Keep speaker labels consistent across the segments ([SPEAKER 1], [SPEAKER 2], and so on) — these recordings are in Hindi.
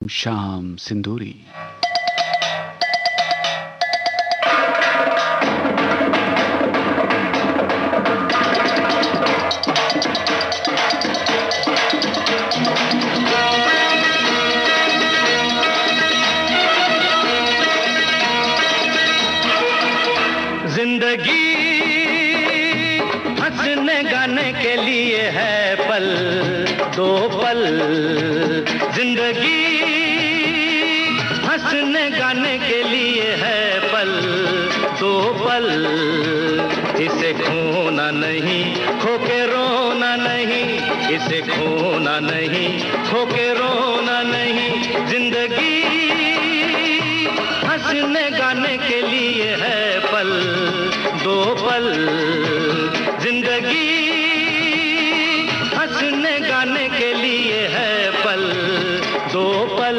[SPEAKER 1] शाम सिंदूरी।
[SPEAKER 2] जिंदगी हंसने गाने के लिए है पल दो पल। जिंदगी हंसने गाने के लिए है पल दो पल। इसे खोना नहीं खो के रोना नहीं, इसे खोना नहीं खो के रोना नहीं। जिंदगी हंसने गाने के लिए है पल दो पल। जिंदगी हंसने गाने के लिए है पल दो पल।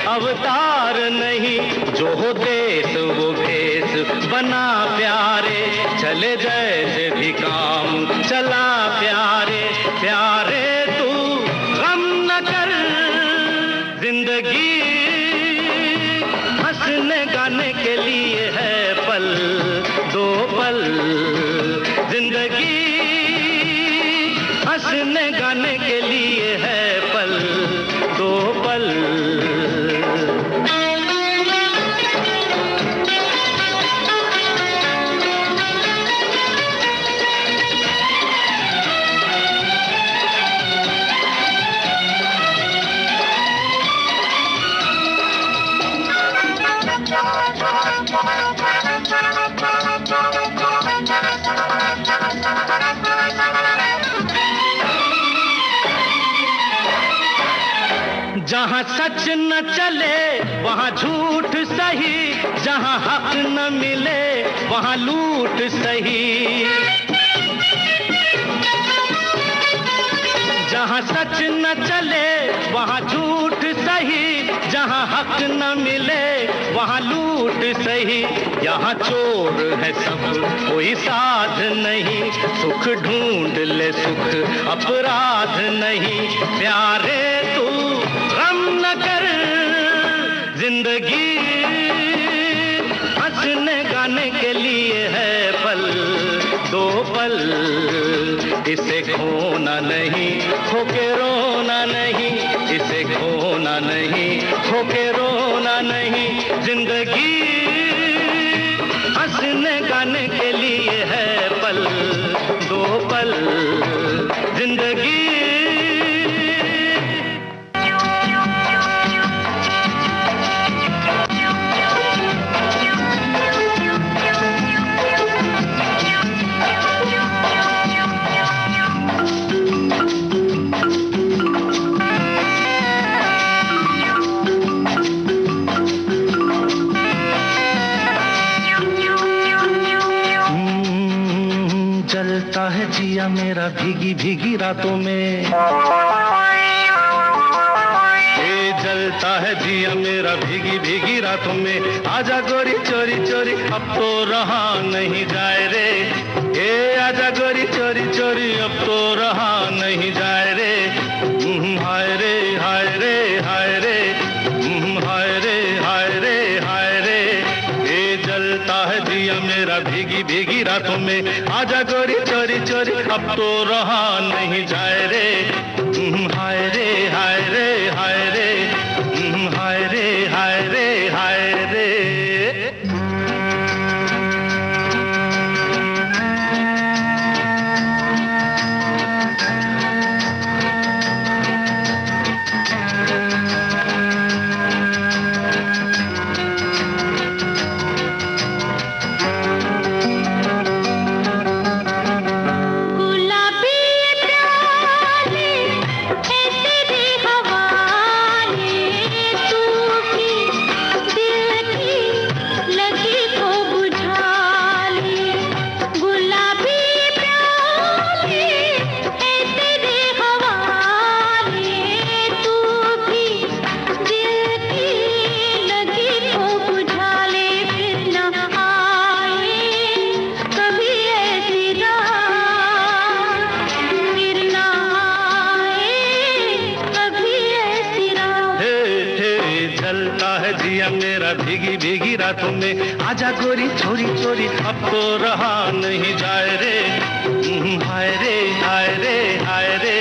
[SPEAKER 2] अवतार नहीं जो हो देश वो भेष बना प्यारे, चले जैसे भी काम चला प्यारे। प्यारे तू गम न कर, जिंदगी हंसने गाने के लिए है पल दो पल। जिंदगी हंसने गाने के लिए है पल दो पल। जहाँ सच न चले वहाँ झूठ सही, जहाँ हक न मिले वहाँ लूट सही। जहाँ सच न चले वहाँ झूठ सही, जहाँ हक न मिले वहाँ लूट सही। यहाँ चोर है सब कोई साध नहीं, सुख ढूंढ ले सुख अपराध नहीं। प्यारे तू गम न कर, जिंदगी हंसने गाने के लिए है पल दो पल। इसे खोना नहीं खो के रोना नहीं, इसे खोना नहीं खो के रोना नहीं। जिंदगी हंसने गाने के लिए है पल दो पल। जिंदगी जलता है जिया मेरा भीगी भीगी रातों में, ये जलता है जिया मेरा भीगी भीगी रातों में। आजा गोरी चोरी चोरी अब तो रहा नहीं जाए रे, ये आजा गोरी चोरी चोरी अब तो रहा नहीं जाए रे। हाय रे हाय रे हाय रे, हाय रे हाय रे हाय रे। ये जलता है जिया मेरा भीगी भीगी रातों में। आजा गोरी चोरी चोरी अब तो रहा नहीं जाए रे। हाय रे हाय रे हाय रे, हाय रे हाय रे हाय रे। भीगी भीगी रातों में। आजा गोरी चोरी चोरी अब तो रहा नहीं जाए रे। हाय रे हाय रे हाय रे,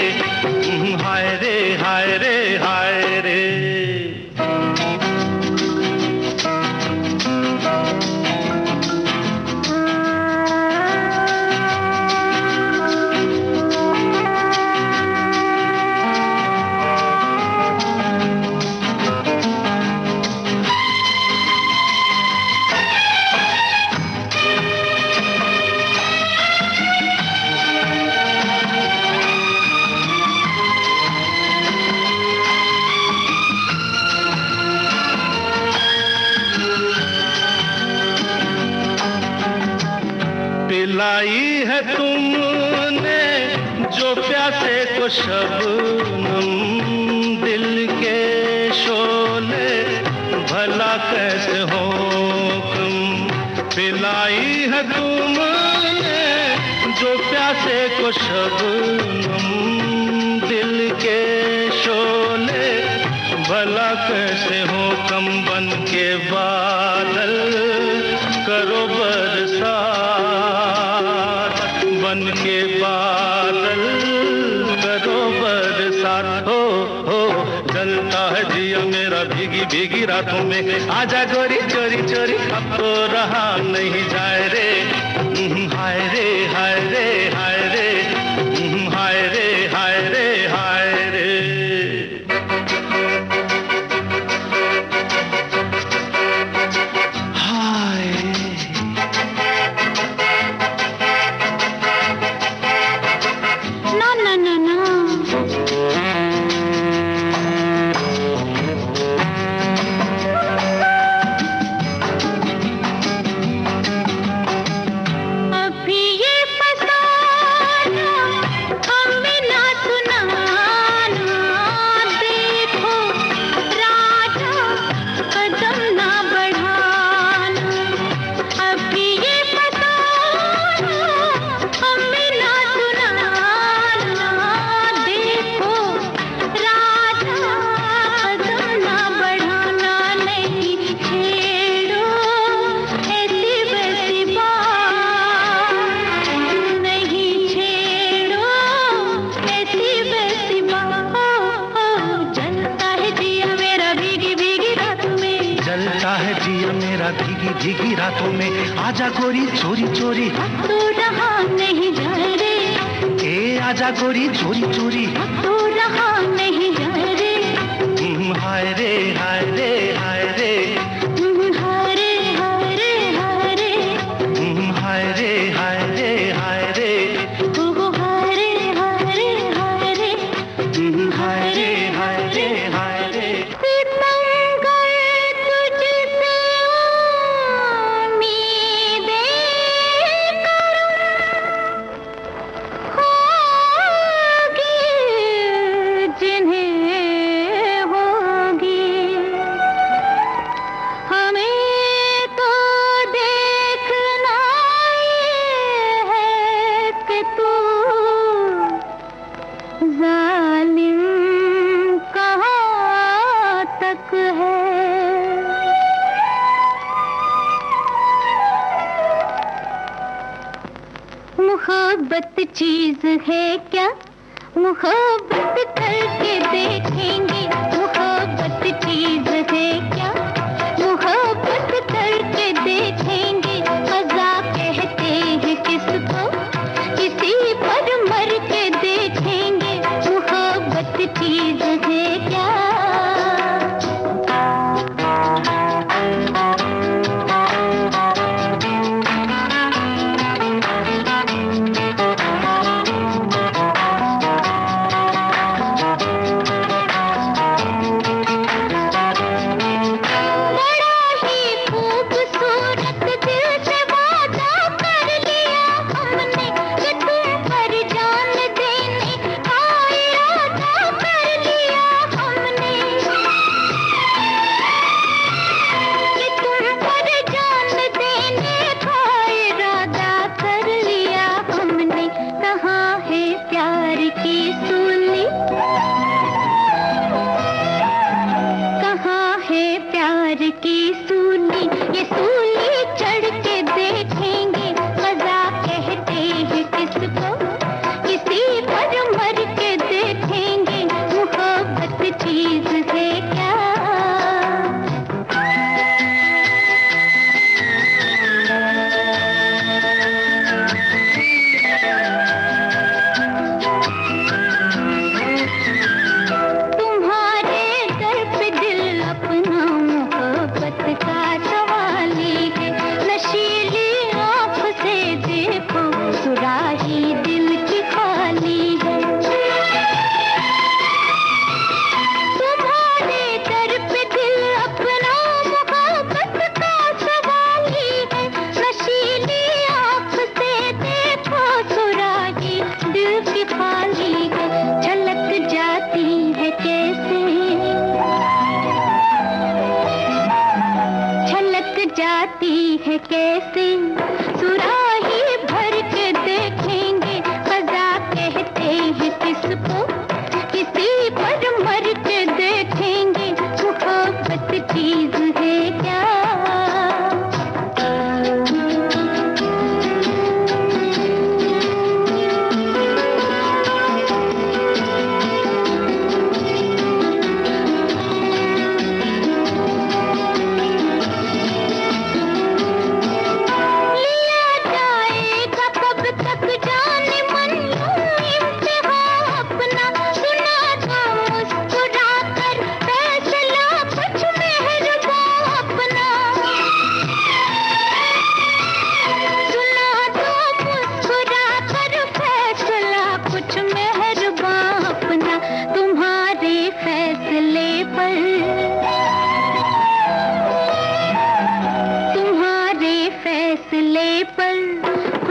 [SPEAKER 2] हाय रे हाय रे हाय रे। पिलाई है तुमने जो प्यासे को शबनम, दिल के शोले भला कैसे हो कम। पिलाई है तुमने जो प्यासे को शबनम, दिल के शोले भला कैसे हो कम। बन के बादल करो बरसात, बन के बादल करो बरसात। हो जलता है जिया मेरा भीगी भीगी रातों में। आजा गोरी चोरी चोरी अब तो रहा नहीं जाए रे। हाय रे हाय रे हाय रे, हाय रे हाय रे हाय रे। भीगी भीगी रातों में। आजा गोरी चोरी चोरी
[SPEAKER 1] अब तो रहा नहीं जाए रे।
[SPEAKER 2] ए आजा गोरी चोरी चोरी
[SPEAKER 1] अब तो रहा नहीं जाए रे।
[SPEAKER 2] हाय रे हाय रे हाय रे,
[SPEAKER 1] हाय रे हाय रे हाय रे,
[SPEAKER 2] हाय रे हाय रे हाय रे,
[SPEAKER 1] हाय रे हाय रे हाय रे,
[SPEAKER 2] हाय रे हाय रे हाय रे।
[SPEAKER 1] मोहब्बत चीज है क्या, मोहब्बत करके देखेंगे। मोहब्बत चीज है क्या, मोहब्बत करके देखेंगे। मजा कहते हैं किसको, किसी पर मर के देखेंगे। मोहब्बत चीज है क्या।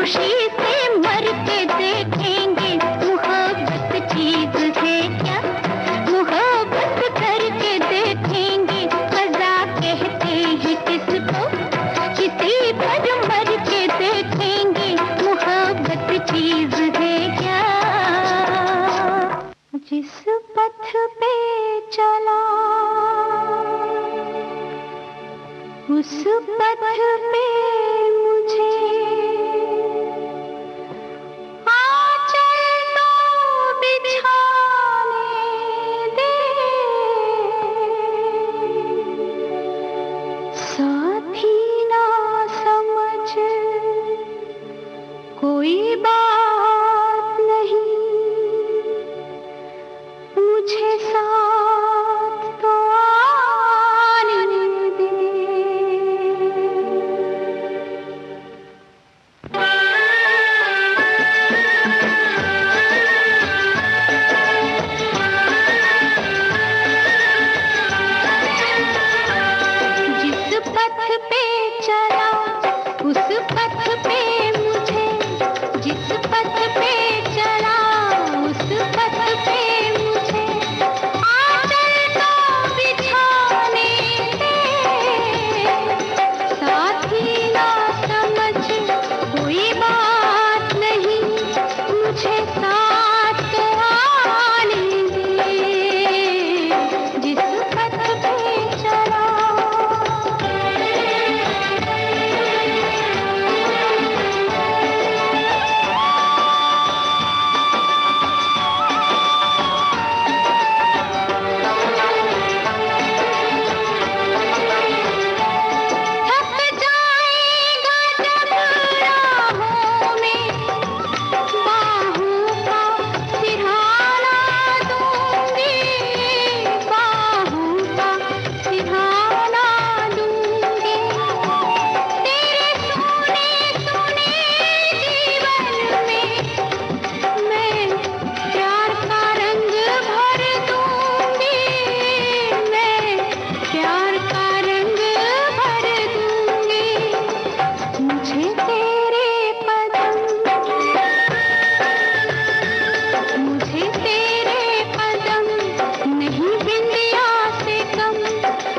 [SPEAKER 1] खुशी से मर के देखेंगे मोहब्बत चीज है क्या, मोहब्बत करके देखेंगे मजा कहते हैं किसको, किसी पर मर के देखेंगे मोहब्बत चीज है क्या। जिस पथ पे चला उस पथ पे मुझे आंचल तो बिछाने दे, साथी ना समझ कोई बात नहीं, मुझे साथ तो आने दे। जिस पथ पे चला उस पथ पे मुझे, जिस पथ पे चला उस पथ पे मुझे आंचल तो बिछाने दे, साथी ना समझ कोई बात नहीं, मुझे साथ तो आने दे। जिस पथ पे चला थक जाएगा जब राहों में, बाहों का सिरहाना दूंगी, बाहों का सिरहाना दूंगी। तेरे सोने सोने जीवन में मैं प्यार का रंग भर दूंगी, मैं प्यार का रंग भर दूंगी। मुझे तेरे कदम, मुझे तेरे कदम नहीं बिंदिया से कम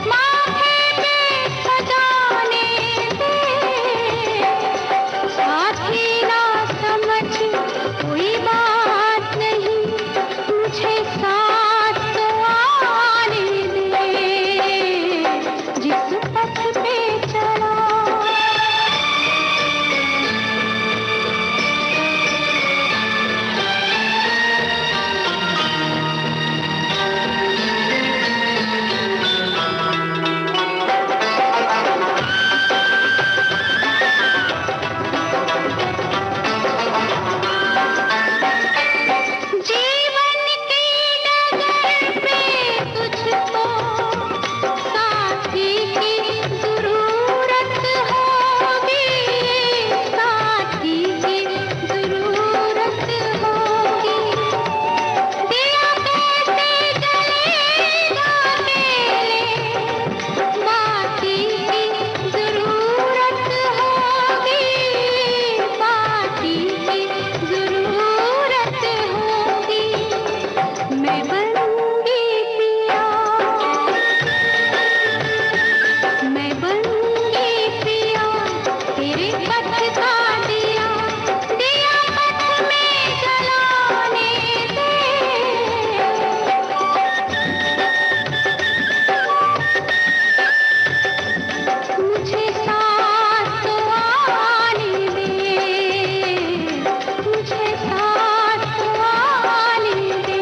[SPEAKER 1] माथे पे सजाने दे, साथी ना समझ कोई बात नहीं, मुझे साथ तो आने दे। जिस पथ पे चला जीवन की डगर पे तुझको साथी की जरूरत होगी, साथी की जरूरत होगी। दिया कैसे जलेगा अकेले, बाती की जरूरत होगी, बाती की जरूरत होगी। मैं बनूंगी पिया, मैं बनूंगी पिया तेरे पथ का दिया, दिया पथ में जलाने दे। मुझे साथ तो आने दे, मुझे साथ तो आने दे।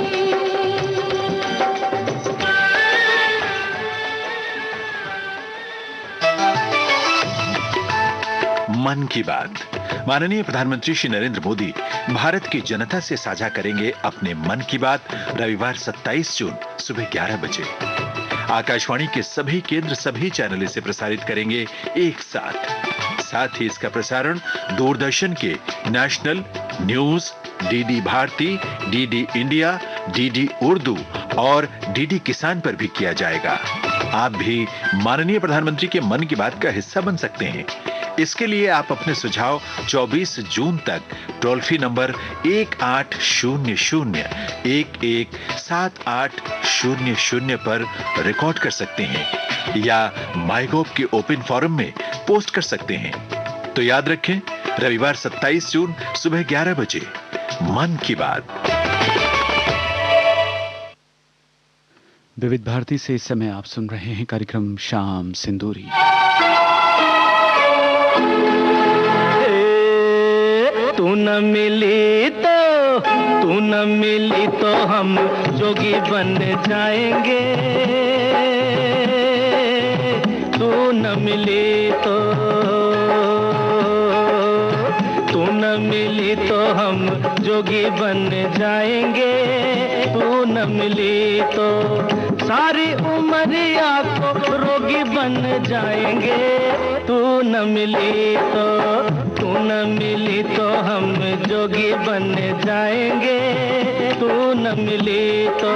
[SPEAKER 3] मन की बात। माननीय प्रधानमंत्री श्री नरेंद्र मोदी भारत की जनता से साझा करेंगे अपने मन की बात रविवार 27 जून सुबह 11 बजे। आकाशवाणी के सभी केंद्र सभी चैनल इसे प्रसारित करेंगे एक साथ। साथ ही इसका प्रसारण दूरदर्शन के national news, DD Bharati, DD India, DD Urdu और डीडी किसान पर भी किया जाएगा। आप भी माननीय प्रधानमंत्री के मन की बात का हिस्सा बन सकते हैं। इसके लिए आप अपने सुझाव 24 जून तक टोल फ्री नंबर 1800-117800 पर रिकॉर्ड कर सकते हैं या माईगोव के ओपन फोरम में पोस्ट कर सकते हैं। तो याद रखें, रविवार 27 जून सुबह 11 बजे मन की बात।
[SPEAKER 4] विविध भारती से इस समय आप सुन रहे हैं कार्यक्रम शाम सिंदूरी।
[SPEAKER 2] तू न मिली तो हम जोगी बन जाएंगे। तू न मिली तो हम जोगी बन जाएंगे। तू न मिली तो सारी उमरिया को रोगी बन जाएंगे। तू न मिली तो हम जोगी बन जाएंगे। तू न मिली तो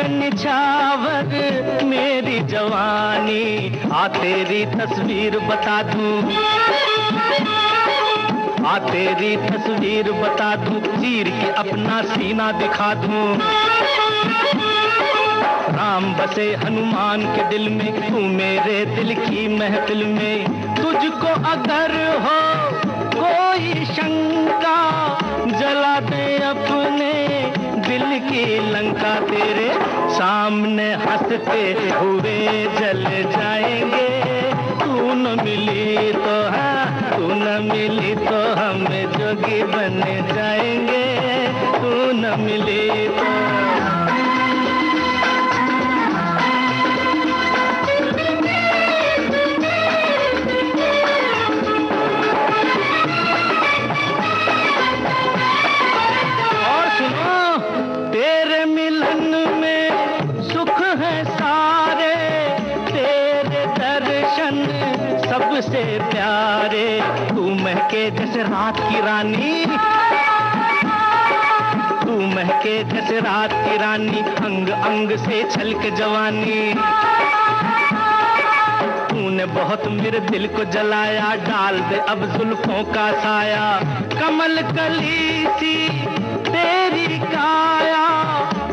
[SPEAKER 2] निछावर मेरी जवानी, आ तेरी तस्वीर बता दूं, चीर के अपना सीना दिखा दूं। राम बसे हनुमान के दिल में, तू मेरे दिल की महफिल में। तुझको अगर हो कोई शंका, जला दे अपने दिल की लंका। तेरे सामने हंसते हुए जल जाएंगे। तू न मिली तो हम जोगी बन जाएंगे। तू न मिली तो सबसे प्यारे। तू महके जैसे रात की रानी, अंग अंग से छलक जवानी। तूने बहुत मेरे दिल को जलाया, डाल दे अब जुल्फों का साया। कमल कली सी तेरी काया,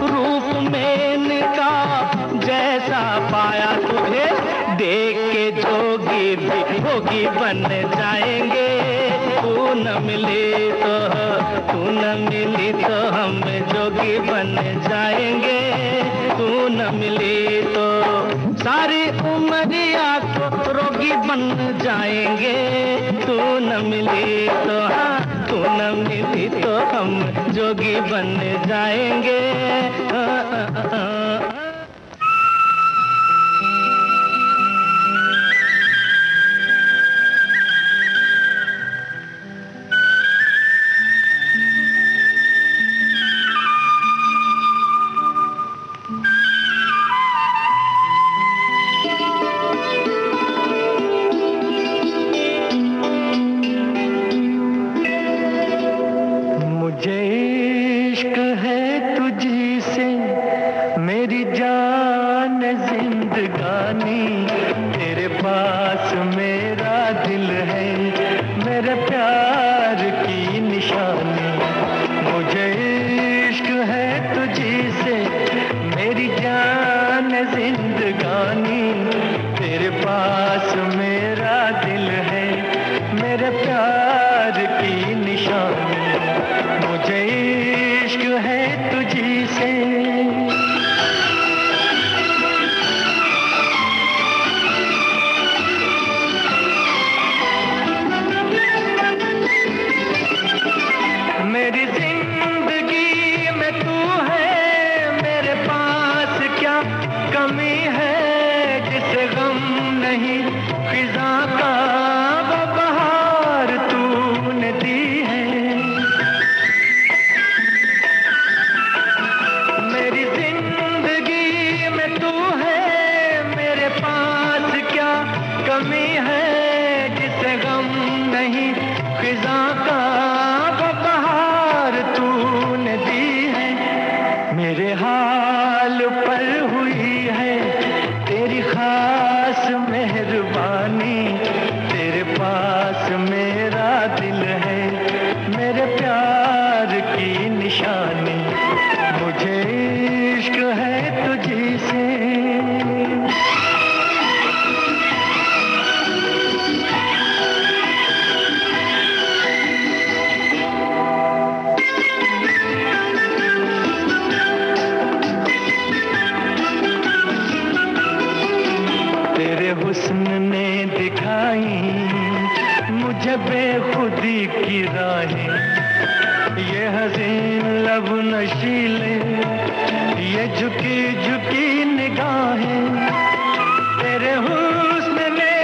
[SPEAKER 2] रूप में का जैसा पाया। तुझे देख के जोगी भी भोगी बन जाएंगे। तू न मिली तो हम जोगी बन जाएंगे। तू न मिली तो सारी उमरिया को रोगी बन जाएंगे। तू न मिली तो हम जोगी बन जाएंगे।
[SPEAKER 5] नमी है जिसे गम नहीं, खिजा का वो बहार तूने दी है। मेरे हाल पर हुई है तेरी खास मेहरबानी, तेरे पास मेरा दिल है, मेरे प्यार की निशानी, मुझे इश्क है तुझी से। तेरे हुस्न ने दिखाई मुझे बेखुदी की राहें, ये हसीन लब नशीले, ये झुकी झुकी निगाहें। तेरे हुस्न ने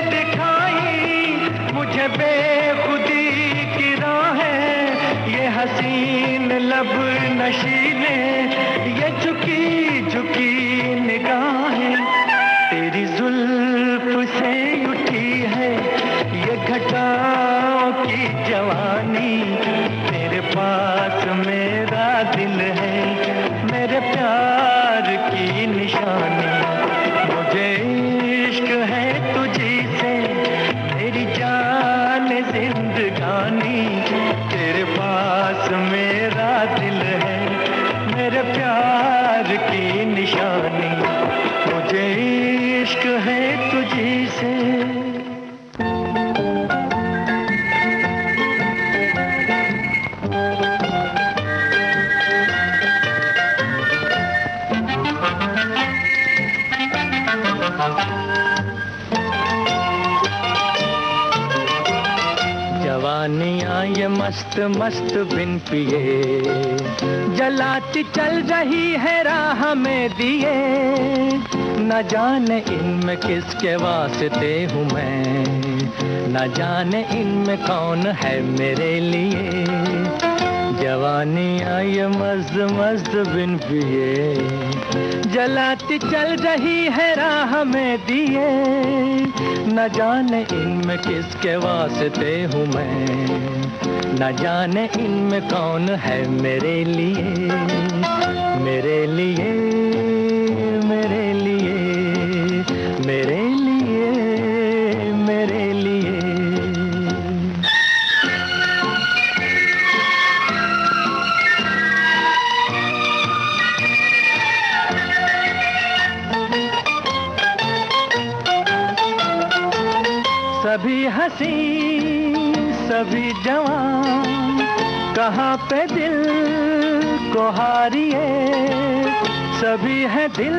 [SPEAKER 5] दिखाई मुझे बेखुदी की राहें, ये हसीन लब नशीले, ये झुकी झुकी निगाहें। तेरी जुल्फ से उठी है ये घटाओं की जवानी, तेरे पास मेरा दिल है, मेरे प्यार की निशानी, मुझे इश्क है तुझी से, मेरी जान जिंदगानी, तेरे पास मेरा दिल है, मेरे प्यार की निशानी, मुझे इश्क है तुझी से। जवानियाँ ये मस्त मस्त बिन पिए, जलाती चल रही है राह में दिए, न जाने इनमें किसके वास्ते हूँ मैं, न जाने इनमें कौन है मेरे लिए। जवानियाँ ये मस्त मस्त बिन पिए, जलाती चल रही है राह में दिए, न जाने इनमें किसके वास्ते हूँ मैं, न जाने इनमें कौन है मेरे लिए, मेरे लिए, मेरे लिए, मेरे लिए, मेरे लिए। सभी हंसी सभी जवान कहाँ पे दिल को हारिए, सभी है दिल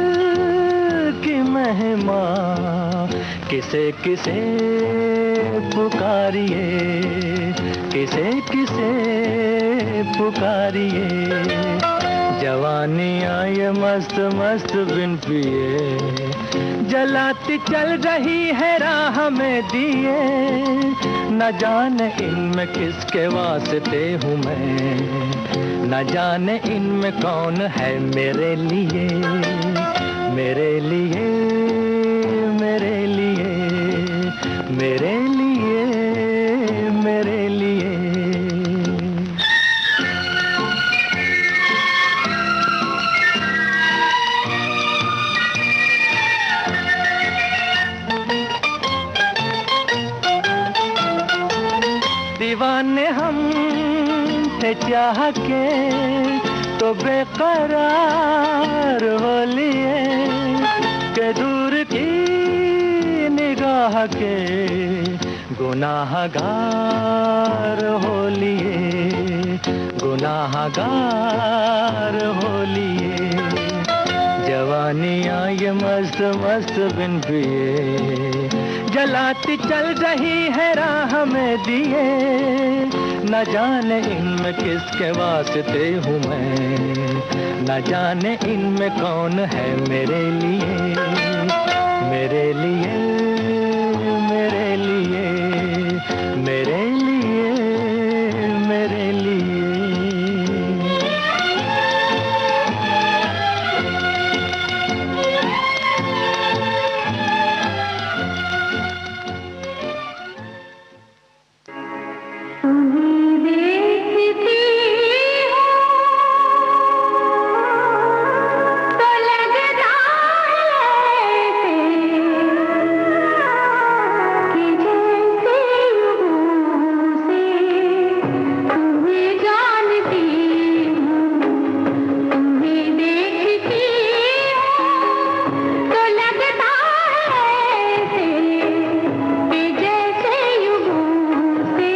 [SPEAKER 5] की मेहमान, किसे किसे पुकारिए, किसे किसे पुकारिए। जवानियाँ ये मस्त मस्त बिन पिए, जलाती चल रही है राह में दिए, न जाने इनमें किसके वास्ते हूँ मैं, न जाने इनमें कौन है मेरे लिए, मेरे लिए, मेरे लिए, मेरे लिए, मेरे लिए। दीवाने हम थे चाह के तो बेकरार हो लिए, के दूर की निगाह के गुनाहगार हो लिए, गुनाहगार हो लिए। जवानियाँ ये मस्त मस्त बिन पिए, जलाती चल रही है राह में दिए, न जाने इनमें किसके वास्ते हूँ मैं, न जाने इनमें कौन है मेरे लिए, मेरे लिए, मेरे लिए, मेरे लिए, मेरे लिए।
[SPEAKER 1] तुम्हें देखती तो लगता है कि जैसे यूं से तुम्हें जानती हूँ, तुम्हें देखती तो लगता है कि जैसे यूं से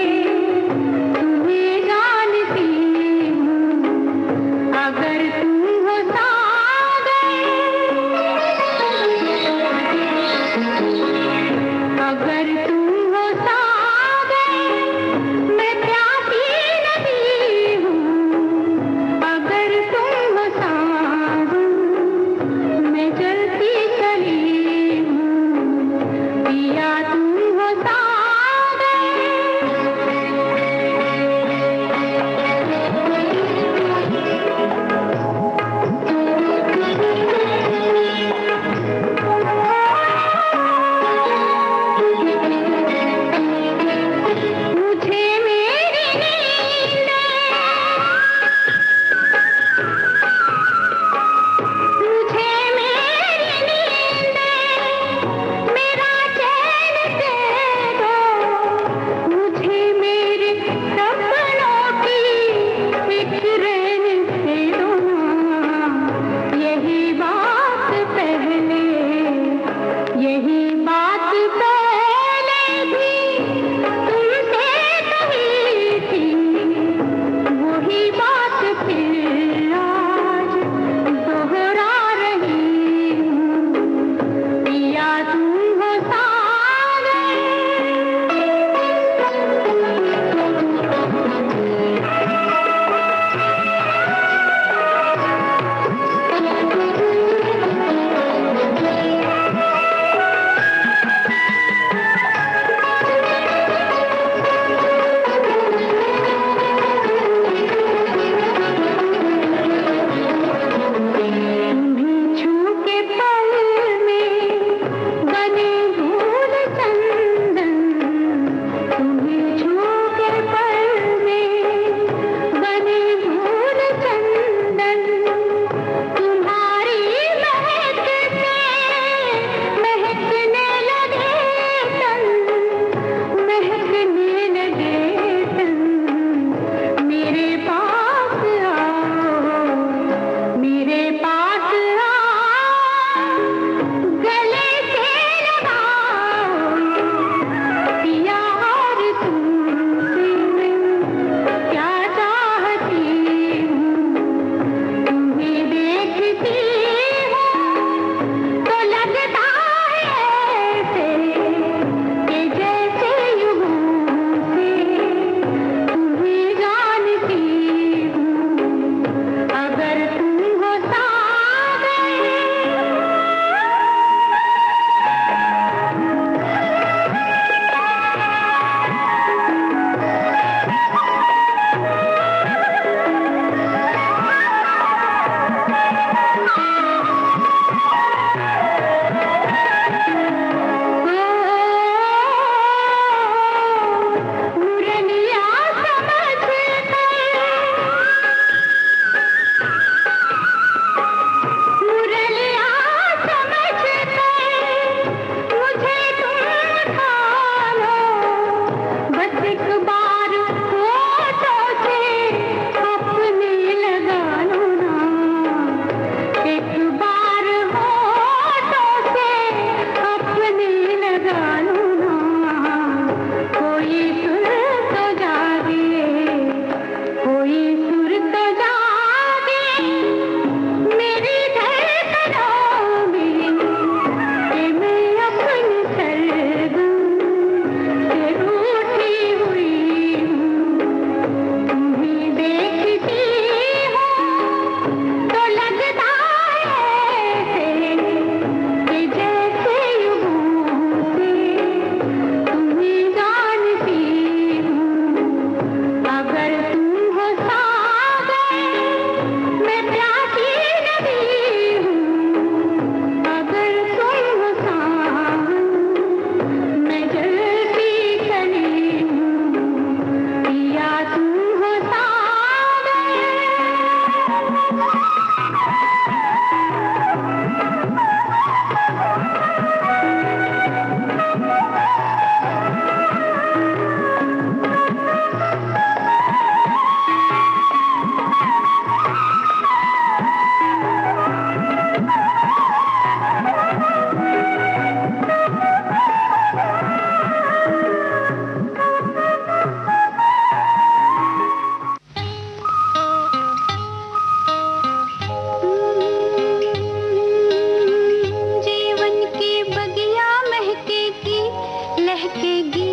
[SPEAKER 1] महकेगी,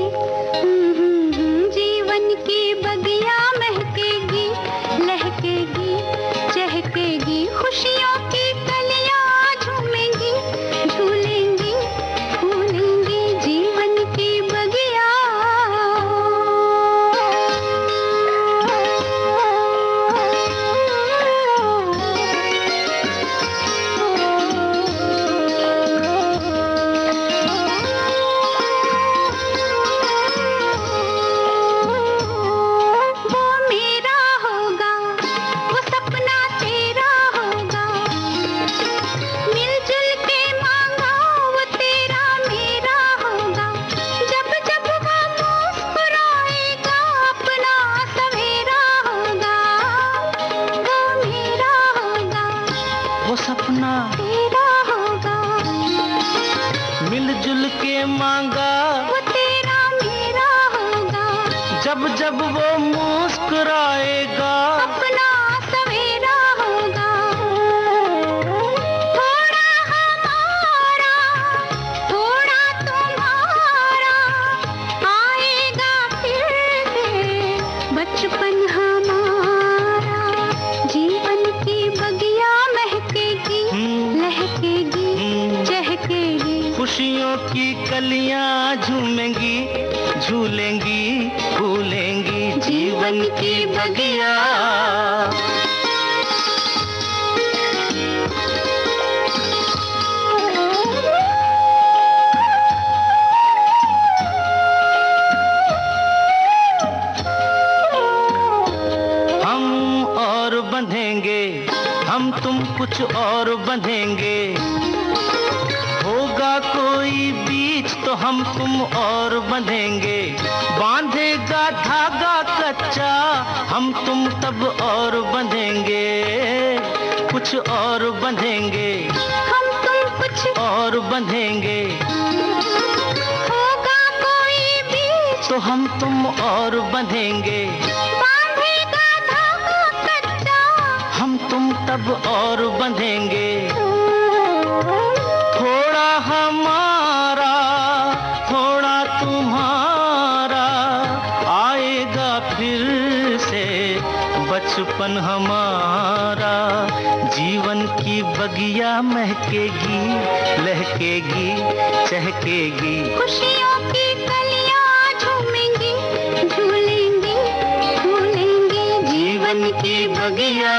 [SPEAKER 1] जीवन की बगिया महकेगी, लहकेगी, चहकेगी, खुशियों की कलियां झूमेंगी, झूलेंगी, फूलेंगी, जीवन की बगिया।
[SPEAKER 5] सपना
[SPEAKER 1] तेरा होगा,
[SPEAKER 5] मिलजुल के मांगा
[SPEAKER 1] वो तेरा मेरा होगा,
[SPEAKER 5] जब जब वो मुस्कुराएगा
[SPEAKER 1] अपना सवेरा होगा। थोड़ा हमारा, थोड़ा तुम्हारा, आएगा फिर से बचपन हमारा, जीवन की बगिया महकेगी, लहकेगी, चहकेगी,
[SPEAKER 5] खुशियों की कलियां झूमेंगी, झूलेंगी, फूलेंगी, जीवन की बगिया। हम और बंधेंगे, हम तुम कुछ और बंधेंगे, होगा कोई बीच तो हम तुम और बंधेंगे, बांधेगा धागा कच्चा हम तुम तब और बंधेंगे, कुछ और बंधेंगे,
[SPEAKER 1] हम तुम कुछ
[SPEAKER 5] और बंधेंगे,
[SPEAKER 1] होगा कोई बीच
[SPEAKER 5] तो हम तुम और बंधेंगे,
[SPEAKER 1] बांधेगा धागा कच्चा
[SPEAKER 5] हम तुम तब और बंधेंगे। थोड़ा हमारा, थोड़ा तुम्हारा, आएगा फिर से बचपन हमारा, जीवन की बगिया महकेगी, लहकेगी, चहकेगी,
[SPEAKER 1] खुशियों की कलियां झूमेंगी, झूलेंगी, फूलेंगी,
[SPEAKER 5] जीवन की बगिया।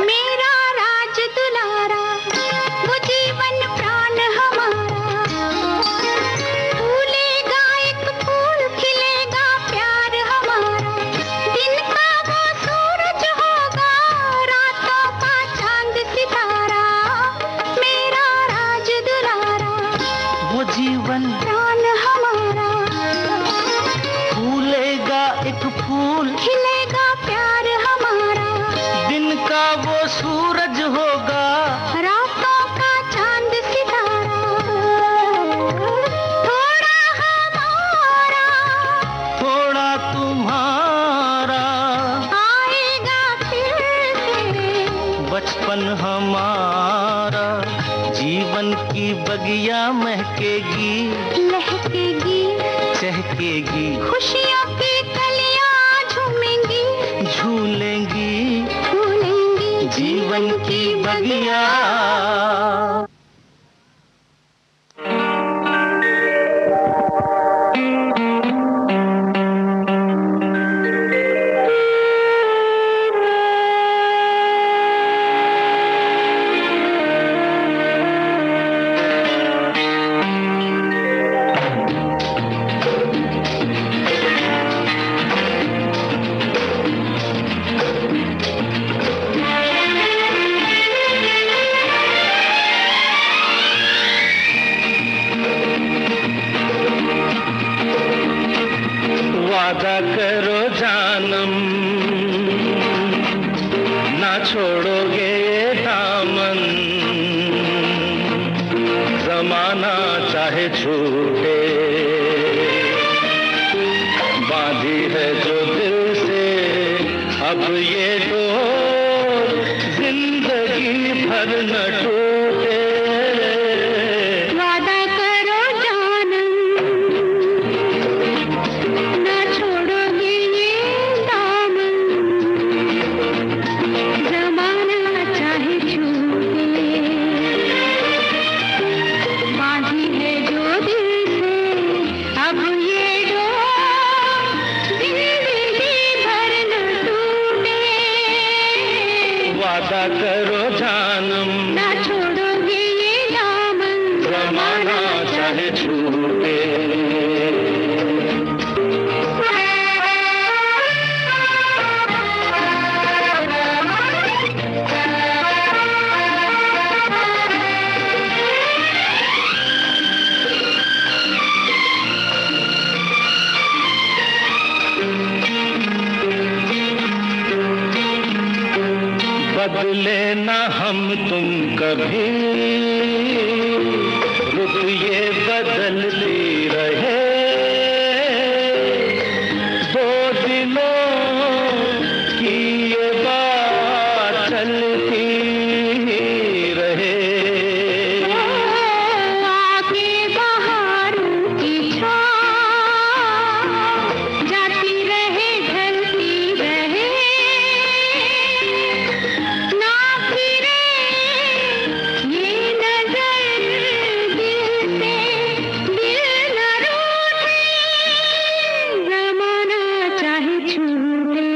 [SPEAKER 1] मेरा राज दुलारा, वो जीवन प्राण हमारा, फूलेगा एक फूल, खिलेगा प्यार हमारा, दिन का वो सूरज होगा, रातों का चांद सितारा, मेरा राज दुलारा,
[SPEAKER 5] वो जीवन
[SPEAKER 1] प्राण हमारा,
[SPEAKER 5] फूलेगा एक फूल,
[SPEAKER 1] खिलेगा प्यार हमारा,
[SPEAKER 5] दिन का वो सूरज होगा,
[SPEAKER 1] रातों का चांद सितारा, थोड़ा हमारा,
[SPEAKER 5] थोड़ा तुम्हारा,
[SPEAKER 1] आएगा फिर से
[SPEAKER 5] बचपन हमारा, जीवन की बगिया महकेगी,
[SPEAKER 1] लहकेगी,
[SPEAKER 5] चहकेगी,
[SPEAKER 1] खुशियों की कलियां झूमेंगी,
[SPEAKER 5] झूलेंगी,
[SPEAKER 1] फूलेंगी,
[SPEAKER 5] जीवन की बगिया।
[SPEAKER 2] वादा करो जानम, ना छोड़ोगे ये दामन, जमाना चाहे छूटे, बांधी है जो दिल से अब ये डोर जिंदगी भर न टूटे।
[SPEAKER 1] वादा करो जानम ना छोड़ोगे ये दामन, जमाना चाहे छूटे। बांधी है जो दिल से अब ये डोर, जिंदगी भर न टूटे।
[SPEAKER 2] वादा करो जानम
[SPEAKER 1] ना छोड़ोगे ये दामन,
[SPEAKER 2] जमाना चाहे छूटे। बदले ना हम तुम कभी, रुत ये बदलती रहे। दो दिलों की ये बात चलती रहे।
[SPEAKER 1] आके बहारों की छाँव जाती रहे ढलती रहे। ना फिरे ये नजर दिल से, दिल न रूठे। जमाना चाहे छूटे।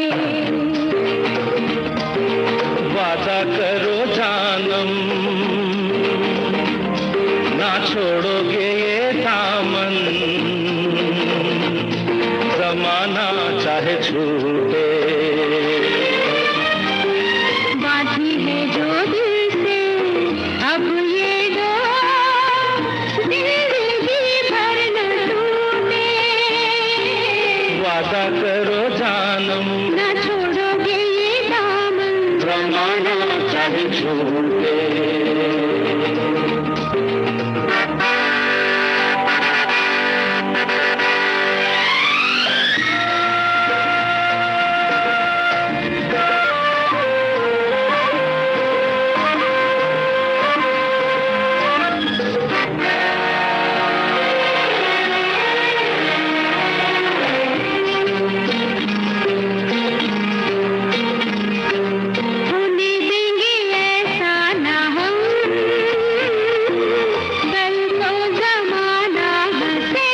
[SPEAKER 2] वादा करो जानम ना छोड़ोगे ये दामन, जमाना चाहे छूटे।
[SPEAKER 1] बांधी है जो दिल से अब ये डोर, जिंदगी भर न टूटे।
[SPEAKER 2] वादा करो जानम
[SPEAKER 1] ना छोड़ोगे ये दामन,
[SPEAKER 2] जमाना चाहे छूटे।
[SPEAKER 1] होने देंगे ऐसा ना हम, कल को जमाना हंसे।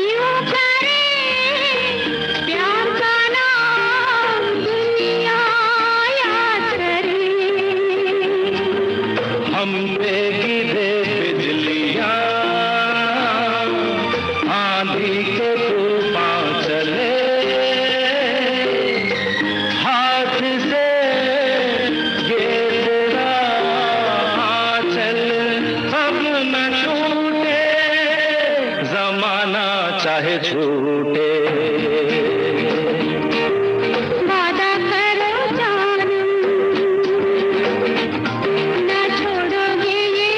[SPEAKER 1] यूं करे प्यार का नाम दुनिया याद करे।
[SPEAKER 2] हम पे गिरे बिजलियां, आंधी के तूफान चले। हाथ से ये तेरा आंचल अब न छूटे। जमाना चाहे छूटे।
[SPEAKER 1] वादा करो जानम ना छोड़ोगे ये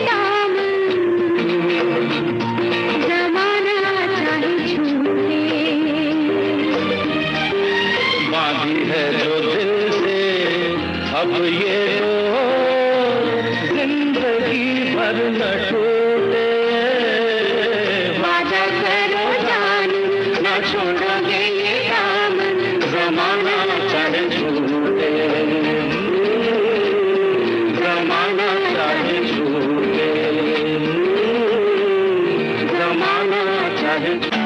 [SPEAKER 1] दामन, जमाना चाहे छूटे।
[SPEAKER 2] बांधी है जो दिल से अब ये डोर, जिंदगी भर न टूटे।
[SPEAKER 1] वादा करो जानम
[SPEAKER 2] न छोड़ोगे ये दामन, जमाना चाहे छूटे। जमाना चाहे छूटे। जमाना चाहे छूटे।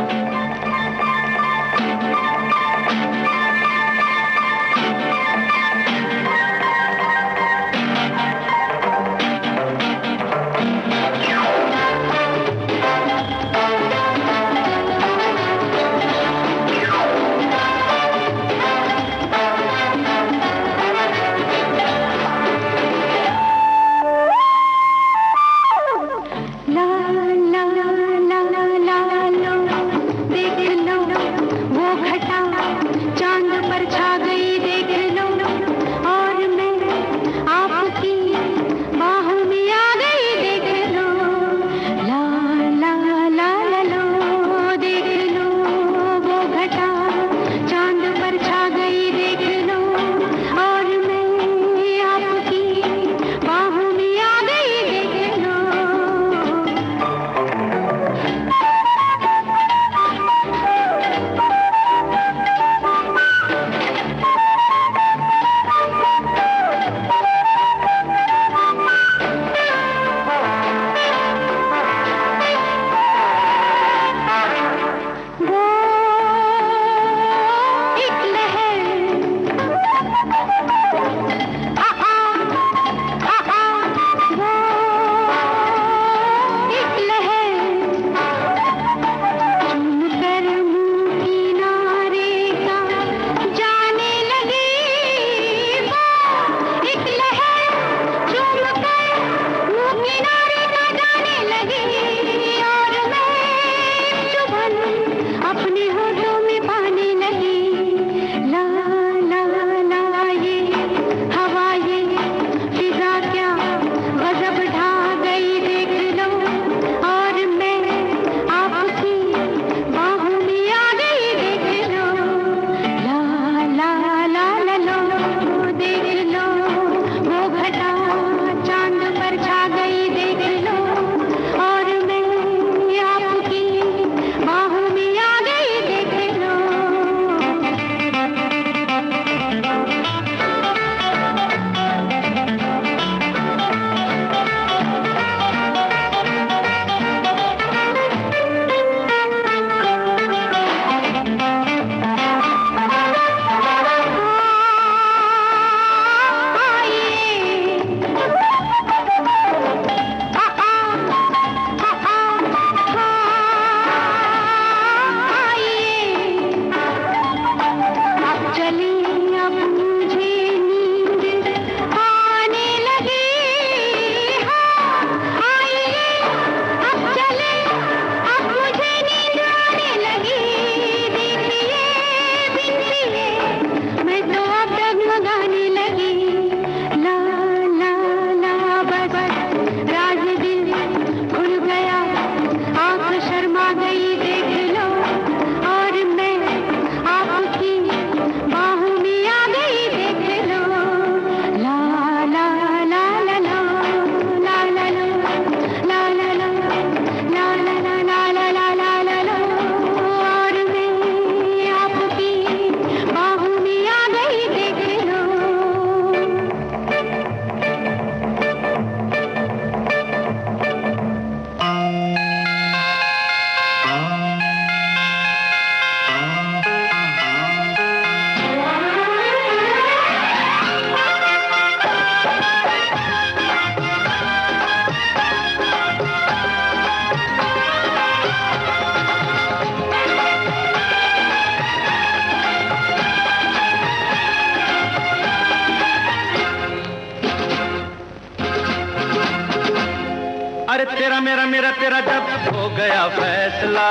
[SPEAKER 2] मेरा मेरा तेरा जब हो गया फैसला,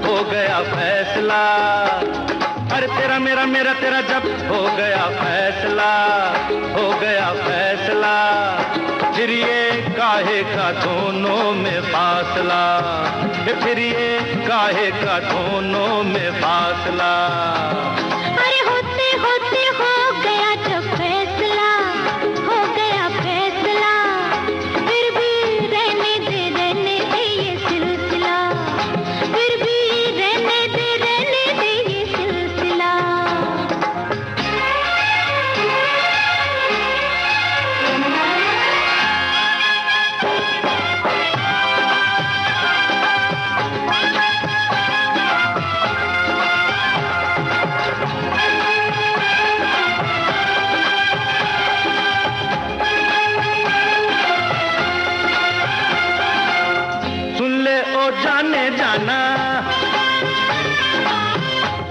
[SPEAKER 2] हो गया फैसला। अरे तेरा मेरा तेरा जब हो गया फैसला, हो गया फैसला। फिर ये काहे का दोनों में फासला, फिर ये काहे का दोनों में फासला।
[SPEAKER 1] अरे होते होते हो गया जब फैसला, हो गया फैसला। फिर भी रहने दे ये सिलसिला, फिर भी रहने दे ये सिलसिला।
[SPEAKER 2] जाने जाना,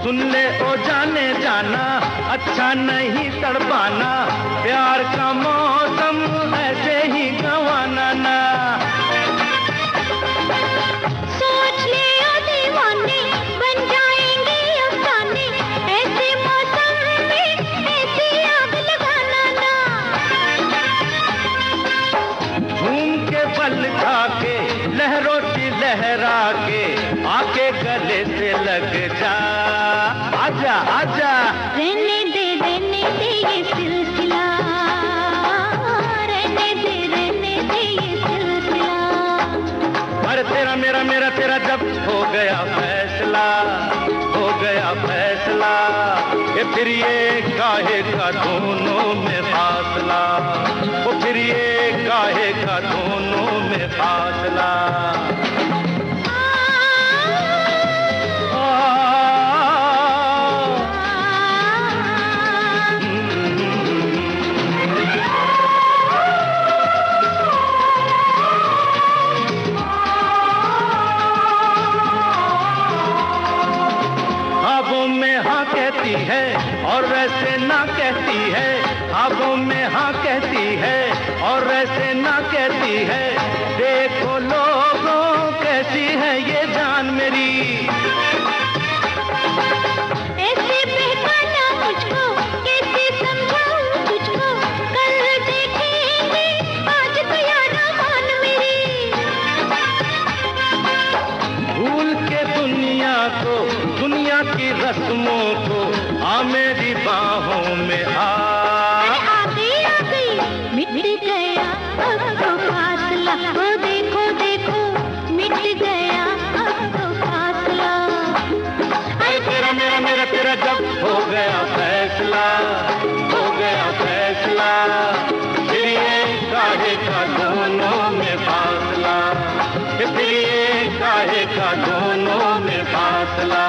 [SPEAKER 2] सुन ले ओ जाने जाना, अच्छा नहीं तड़पाना, प्यार का मौसम ऐसे ही गंवाना ना।
[SPEAKER 1] सोच ले ओ दीवाने, बन जाएंगे अफसाने, ऐसे मौसम में ऐसी आग लगाना ना।
[SPEAKER 2] घूम के बल खा के लहरों लहरा के आके गले से लग जा, आजा आजा।
[SPEAKER 1] रहने दे ये सिलसिला, रहने दे ये सिलसिला।
[SPEAKER 2] अरे तेरा मेरा तेरा जब हो गया फैसला, हो गया फैसला। ये फिर ये काहे का दोनों में फासला, वो फिर ये काहे का दोनों में फासला। कहती है और वैसे ना कहती है, ख्वाबों में हाँ कहती है और वैसे ना कहती है। देखो लोगों कैसी है ये जान मेरी,
[SPEAKER 1] ऐसे बहकाना मुझको, कैसे समझाऊं तुझको। कल देखेंगे आज तो यारा मान मेरी।
[SPEAKER 2] भूल के दुनिया को, दुनिया की रस्मों को, आ मेरी बाहों में आ।
[SPEAKER 1] आ गई मिट गया अब तो फासला, वो देखो देखो मिट गया अब तो फासला।
[SPEAKER 2] अरे तेरा मेरा तेरा जब हो गया फैसला, हो गया फैसला। फिर ये काहे का दोनों में फासला, फिर ये काहे का दोनों में फासला।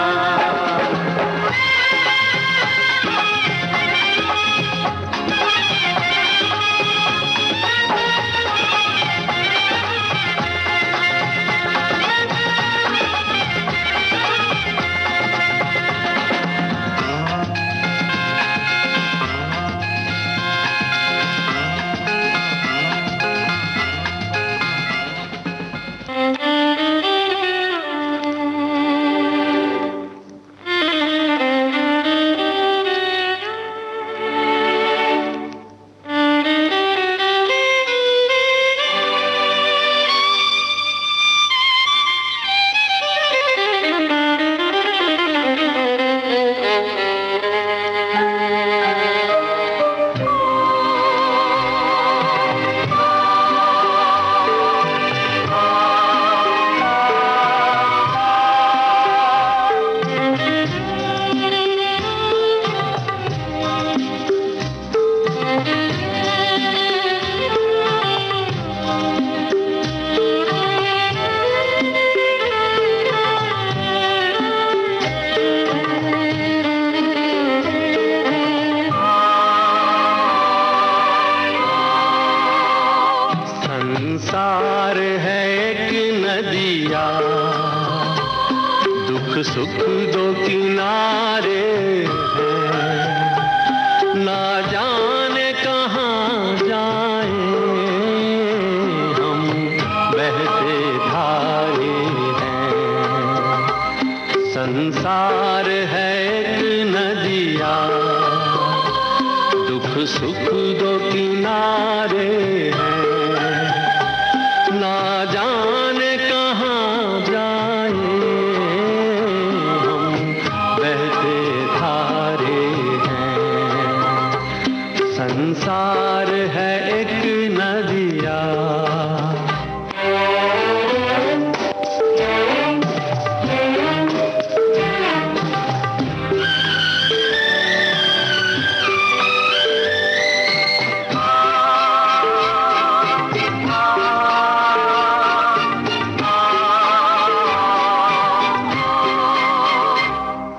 [SPEAKER 2] संसार है एक नदिया, दुख सुख दो किनारे हैं, ना जाने कहाँ जाए हम बहते
[SPEAKER 5] सुख दो किनारे हैं, ना जाने कहाँ जाए हम बहते धारे हैं। संसार है एक नदिया,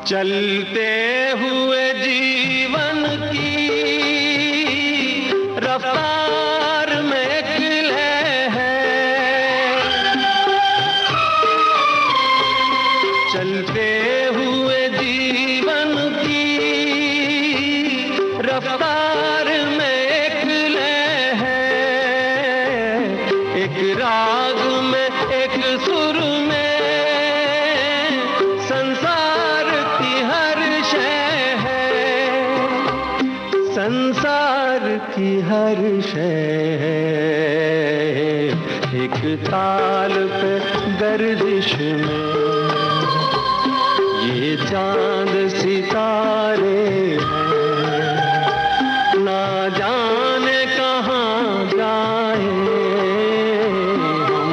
[SPEAKER 5] चलते हुए जीवन की रफ्तार में एक लय है, चलते हुए जीवन की रफ्तार में एक लय है। एक राग में एक सुर में संसार की हर शय है। एक ताल पे गर्दिश में ये चांद सितारे हैं, ना जाने कहाँ जाए हम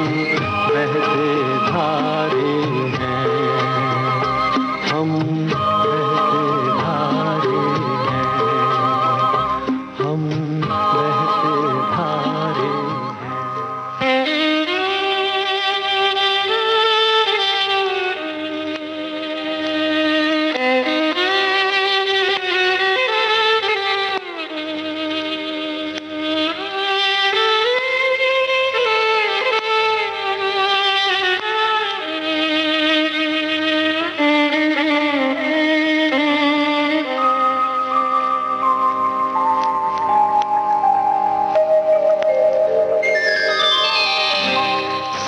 [SPEAKER 5] बहते धारे हैं, हम बहते धारे हैं, हम बहते धारे हैं।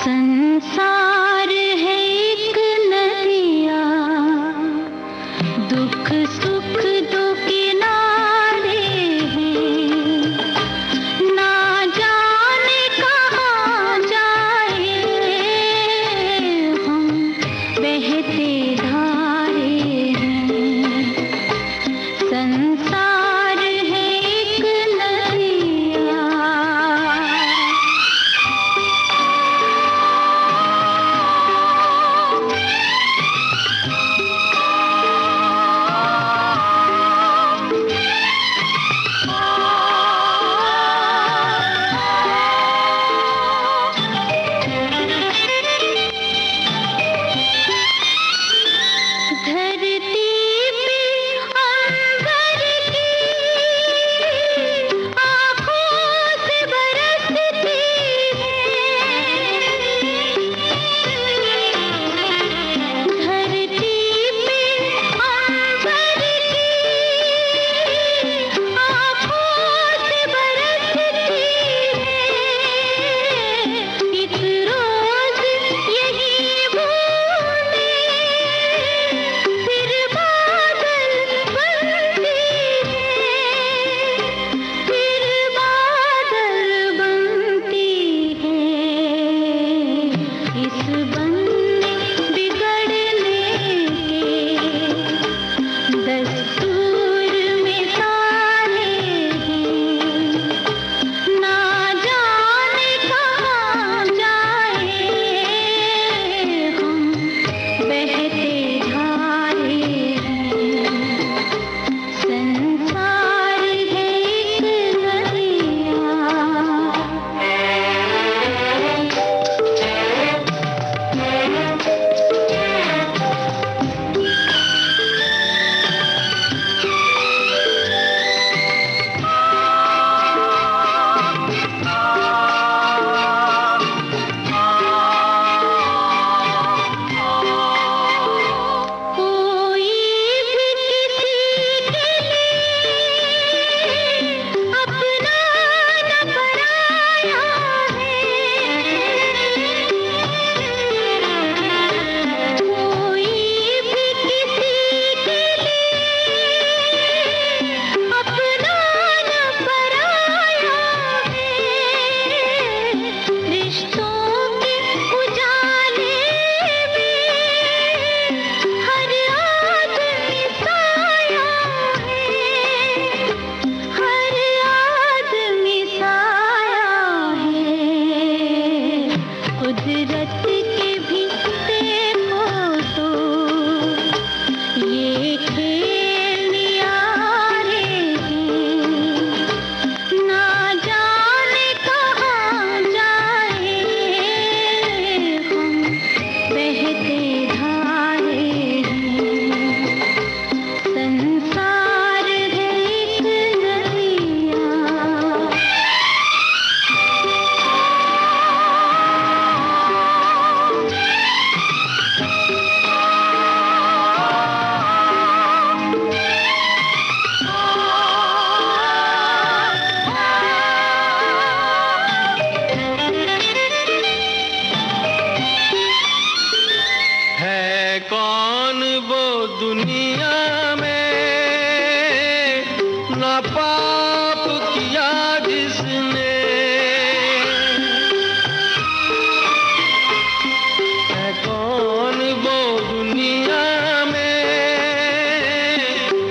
[SPEAKER 1] संसार है एक नदिया, दुख सुख दो किनारे हैं, ना जाने कहाँ जाए हम बहते धारे हैं। संसार है एक नदिया। धरती पे अंबर की आँखों से बरसती है, धरती पे अंबर की आँखों से बरसती है। एक रोज यही बूंदें फिर बादल बनती है, फिर बादल बनती है। इस बनने बिगड़ने के दस्तूर में सारे हैं, ना जाने कहाँ जाए हम बहते धारे हैं। संसार है एक नदिया।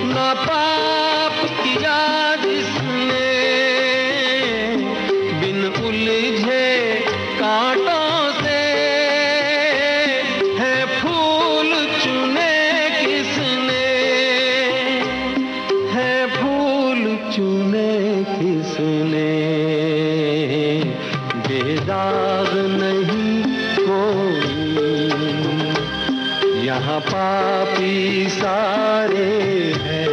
[SPEAKER 2] ना पाप किया जिसने, बिन उलझे कांटों से, है फूल चुने किसने, है फूल चुने किसने, बेदाग नहीं कोई, यहाँ पापी सारे हैं,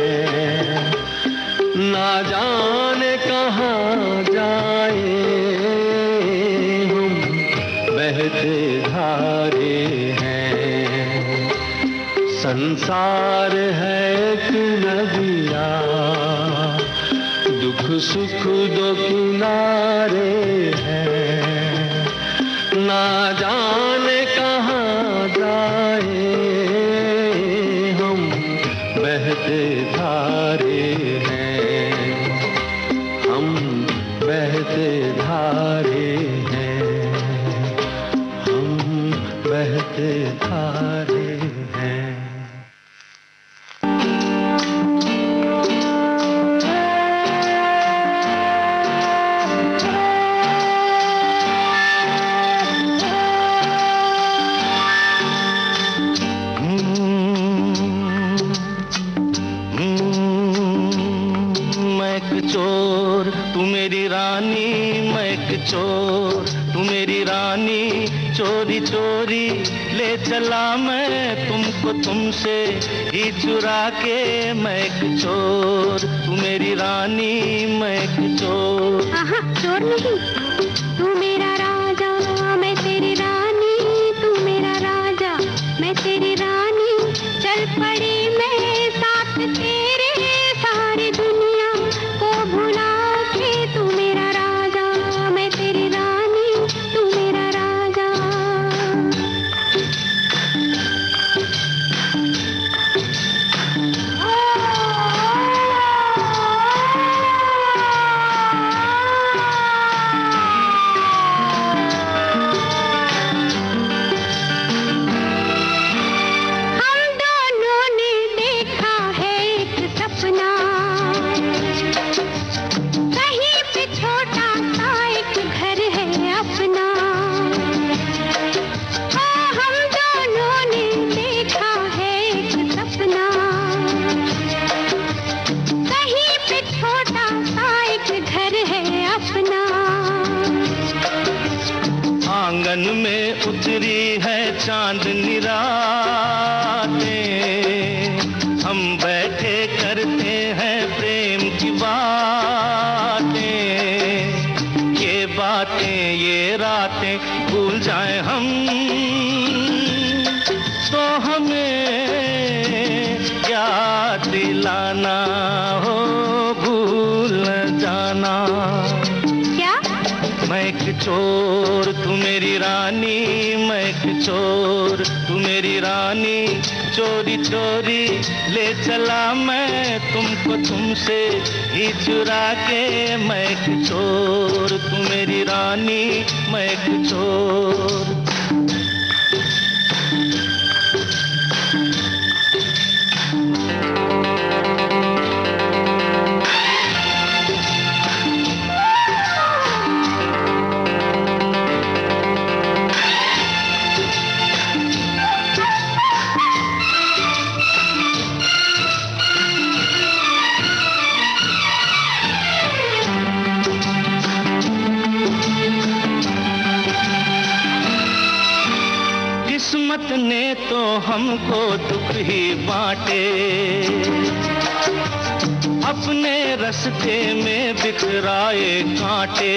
[SPEAKER 2] ना जाने कहाँ जाए हम, बहते धारे हैं। संसार है एक नदिया, दुख सुख दो किनारे हैं, ना जाने कहाँ जाए हम, बहते धारे हैं, हम बहते धारे हैं, हम बहते धारे हैं। चोर तू मेरी रानी, मैं एक चोर तू मेरी रानी, चोरी चोरी ले चला मैं तुमको तुमसे ही चुरा के, मैं एक चोर तू मेरी रानी, मैं एक चोर।
[SPEAKER 1] आहा, चोर नहीं, तू मेरा राजा मैं तेरी रानी, तू मेरा राजा मैं तेरी रानी, चल पड़ी मैं साथ तेरे, सारी दुनिया को भुला के, तू मेरा राजा मैं तेरी रानी, तू मेरा राजा।
[SPEAKER 2] आंगन में उतरी है चांदनी रातें, हम बैठे करते हैं प्रेम की बातें, ये बातें ये रातें भूल जाएं हम, तो हमें याद दिलाना हो, भूल न जाना। मैं एक चोर तू मेरी रानी, मैं एक चोर तू मेरी रानी, चोरी चोरी ले चला मैं तुमको तुमसे ही चुरा के, मैं एक चोर तू मेरी रानी, मैं एक चोर। किस्मत ने तो हमको दुख ही बांटे, अपने रास्ते में बिखराए कांटे,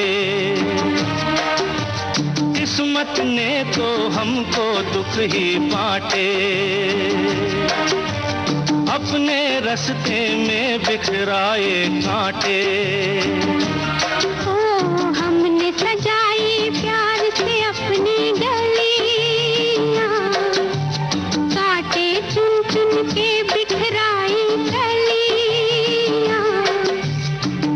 [SPEAKER 2] किस्मत ने तो हमको दुख ही बांटे, अपने रास्ते में बिखराए कांटे।
[SPEAKER 1] ओ हमने सजाई प्यार से अपनी गलियां, कांटे चुन चुन के बिखराई कलियां,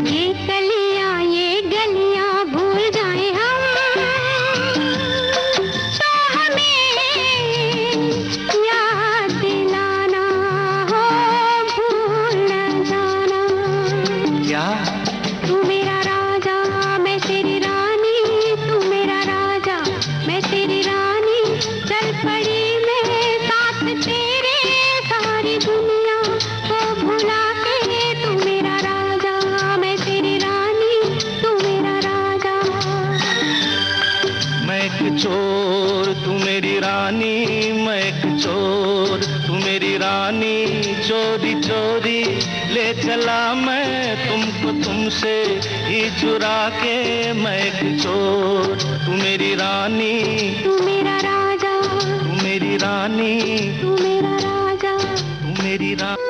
[SPEAKER 1] ये कलियां ये गलियां भूल जाए हम, तो हमें याद दिलाना हो, भूल
[SPEAKER 2] ले चला मैं तुमको तुमसे ही चुरा के, मैं एक चोर तू मेरी रानी,
[SPEAKER 1] तू मेरा राजा,
[SPEAKER 2] तू मेरी रानी,
[SPEAKER 1] तू मेरा राजा,
[SPEAKER 2] तू मेरी रानी।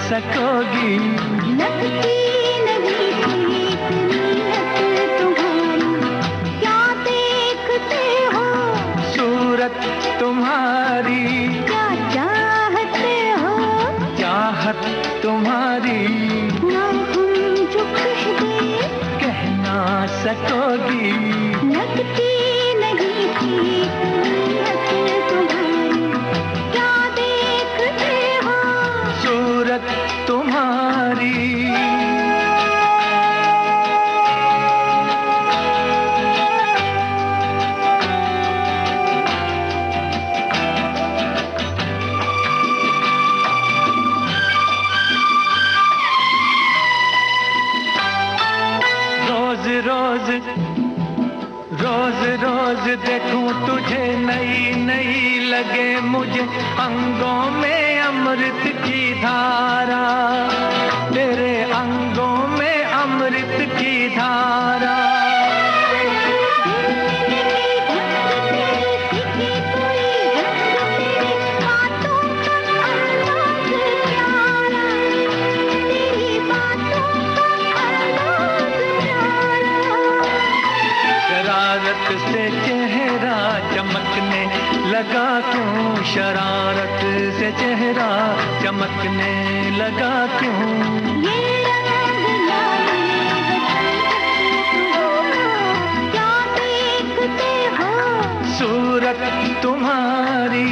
[SPEAKER 5] सकोगी
[SPEAKER 1] लगती नहीं नीयत तुम्हारी, क्या देखते हो
[SPEAKER 5] सूरत तुम्हारी,
[SPEAKER 1] क्या चाहते हो
[SPEAKER 5] चाहत तुम्हारी,
[SPEAKER 1] ना हम जो कह दे
[SPEAKER 5] कह ना सकोगी
[SPEAKER 1] लगती नहीं नीयत तुम्हारी, क्या देखते हो
[SPEAKER 5] सूरत तुम्हारी। रोज रोज रोज रोज देखूं तुझे नई नई लगे मुझे, अंगों में अमृत की धारा, तेरे अंगों में अमृत की धारा। शरारत से चेहरा चमकने लगा क्यों, शरारत से चेहरा चमकने लगा क्यों,
[SPEAKER 1] ये रंग लाए क्या देखते हो
[SPEAKER 5] सूरत तुम्हारी।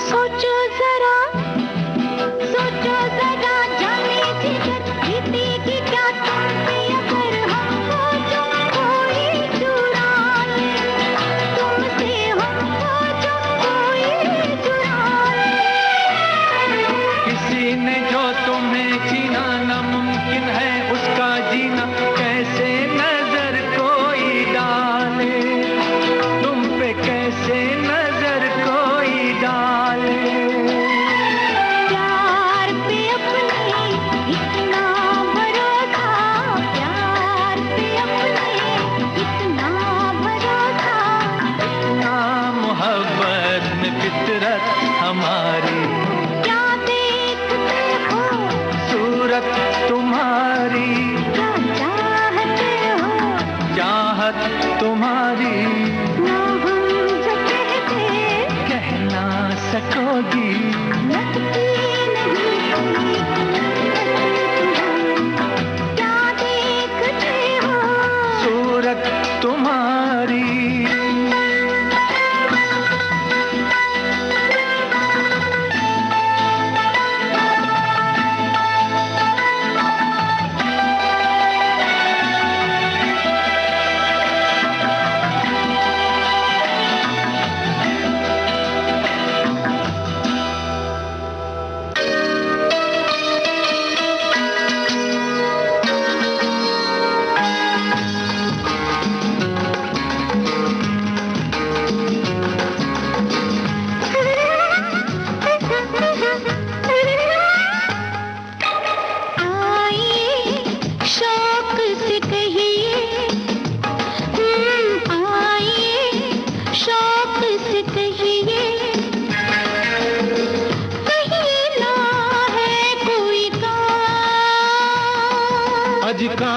[SPEAKER 1] सोचो जरा जाने जिगर बीतेगी क्या तुम पे अगर हमको जो कोई चुरा ले, तुमसे हमको जो कोई चुरा ले।
[SPEAKER 5] किसी ने जो तुम्हें छीना नामुमकिन है उसका जीना, कैसे नजर कोई डाले तुम पे, कैसे नजर कोई डाले।
[SPEAKER 1] प्यार पे अपने इतना भरोसा, प्यार पे अपने इतना भरोसा,
[SPEAKER 5] ना मोहब्बत में फितरत हमारी,
[SPEAKER 1] क्या देखते हो
[SPEAKER 5] सूरत तुम्हारी,
[SPEAKER 1] क्या चाहते हो
[SPEAKER 5] चाहत तुम्हारी,
[SPEAKER 1] ना हम जो कहते
[SPEAKER 5] कह ना सकोगी
[SPEAKER 1] लगती नहीं क्या देखते हो
[SPEAKER 5] सूरत तुम्हारी।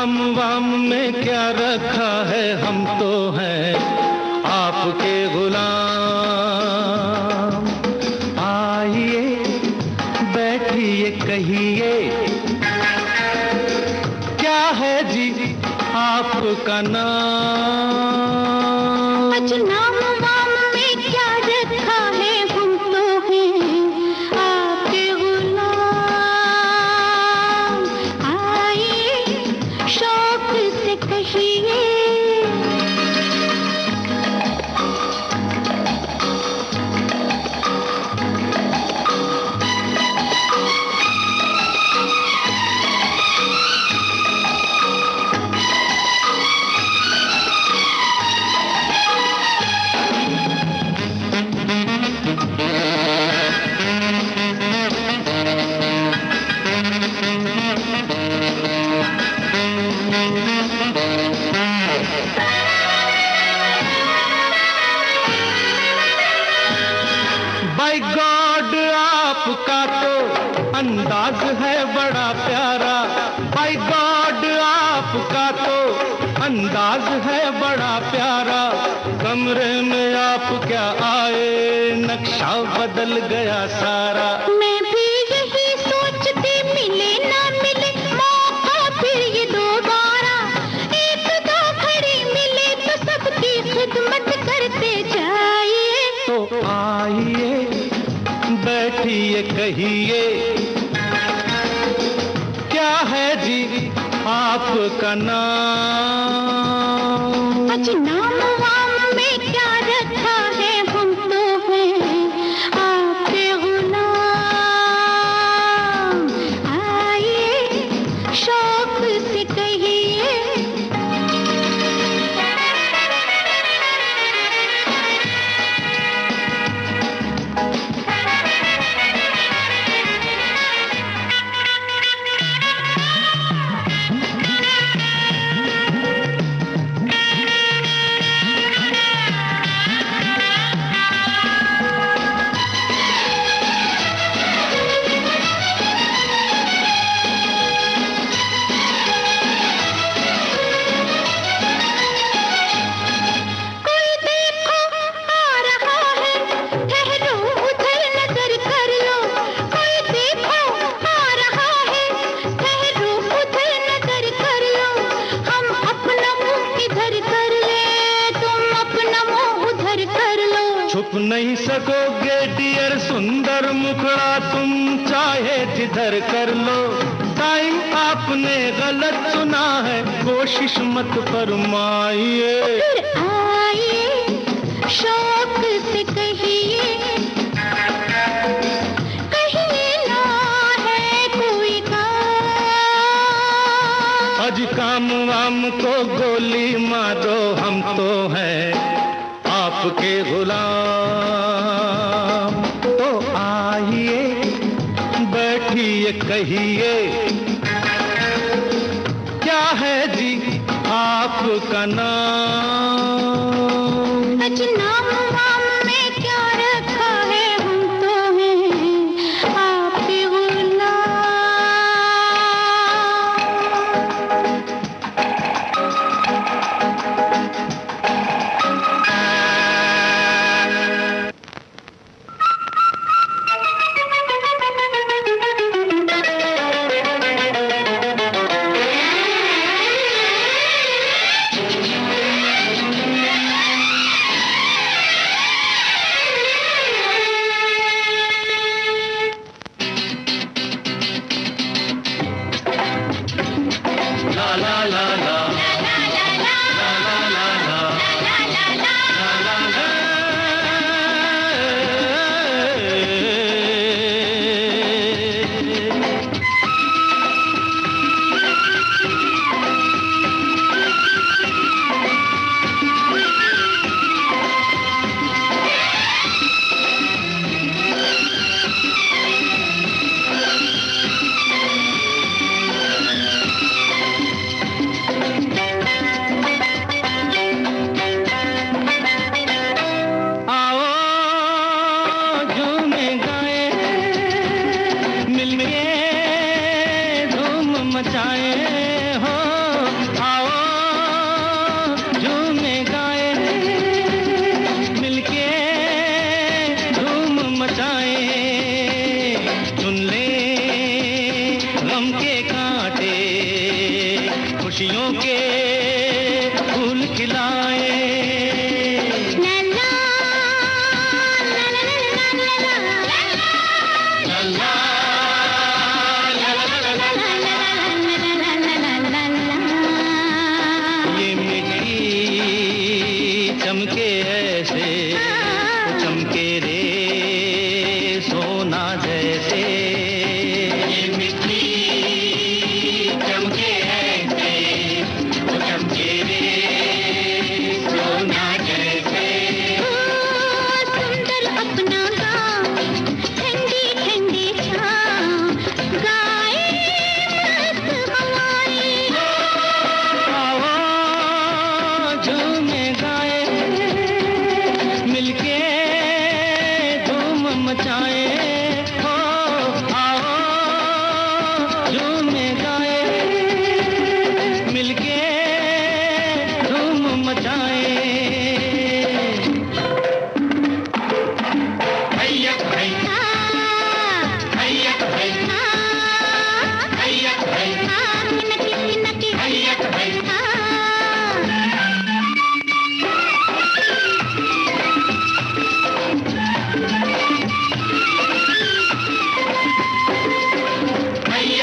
[SPEAKER 2] काम वाम में क्या रखा है, हम तो हैं आपके गुलाम। आइए बैठिए कहिए क्या है जी आपका नाम।
[SPEAKER 1] अच्छा नाम वाम में क्या रखा है, हम तो हैं आपके गुलाम। आइए शौक से कहिए
[SPEAKER 2] बाय गॉड आपका तो अंदाज है बड़ा प्यारा। बाय गॉड आपका तो अंदाज है बड़ा प्यारा। कमरे में आप क्या आए, नक्शा बदल गया सारा।
[SPEAKER 1] मैं भी यही सोचती, मिले ना मिले मौका फिर ये दोबारा। एक दो घड़ी मिले तो सबकी खिदमत करते जाइए।
[SPEAKER 2] तो आइए बैठिए कहिए क्या है जी आपका नाम।
[SPEAKER 1] अच्छा नाम वाम में क्या रखा है, हम तो हैं आपके गुलाम। आइए शौक से कहिए
[SPEAKER 2] छुप नहीं सकोगे डियर सुंदर मुखड़ा, तुम चाहे जिधर कर लो। टाइम आपने गलत चुना है, कोशिश मत फरमाइए।
[SPEAKER 1] फिर आइए शौक से कहिए ना है कोई काम।
[SPEAKER 2] आज काम वाम को गोली मारो, हम तो हैं आपके गुलाम। तो आइए बैठिए कहिए क्या है जी आपका नाम।
[SPEAKER 1] अच्छा नाम वाम में क्या रखा है, हम तो हैं आपके गुलाम।
[SPEAKER 5] खुशियों के फूल खिलाए।
[SPEAKER 1] ला ला ला ला ला ला ला
[SPEAKER 5] ये मिट्टी चमके ऐसे, चमके रे सोना जैसे। ये मिट्टी चमके ऐसे, चमके रे सोना जैसे।
[SPEAKER 1] सुंदर अपना गाँव, ठंडी ठंडी छाँव, गाए मस्त हवाएं।
[SPEAKER 5] आओ झूमे गाए, मिलके धूम मचाए। हो आओ झूमे गाए, मिलके धूम मचाए। हैया है, हैया है, हैया है, हैया है। हैया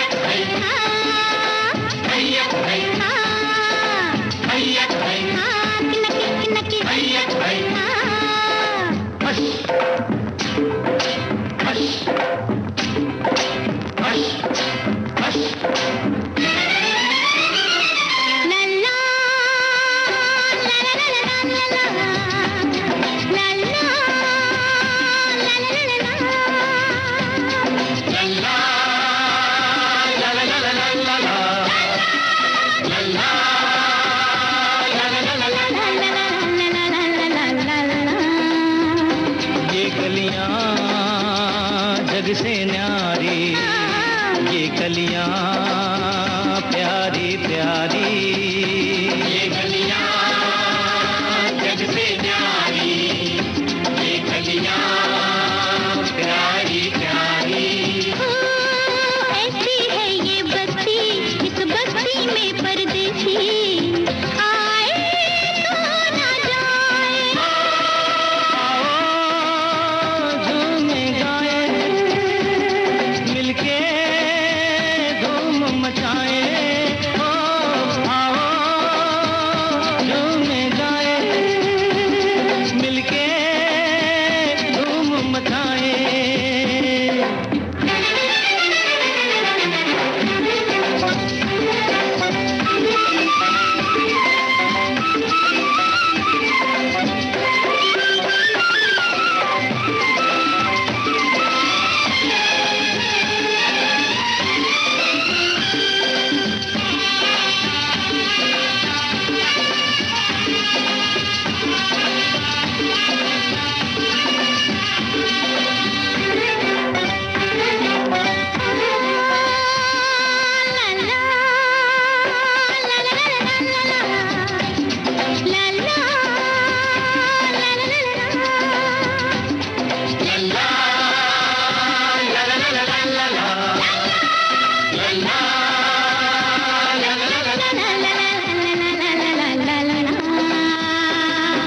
[SPEAKER 5] है, हैया है, हैया है, हैया है। Hush hush hush hush. ये गलियां जग से न्यारी, ये गलियां प्यारी प्यारी। ये गलियां जग से न्यारी, ये गलियां प्यारी प्यारी।
[SPEAKER 1] ऐसी है ये बस्ती, इस बस्ती में परदेसी आए तो ना जाए।
[SPEAKER 5] आओ झूमे गाए, मिलके धूम मचाए। हो आओ झूमे गाए, मिलके धूम मचाए।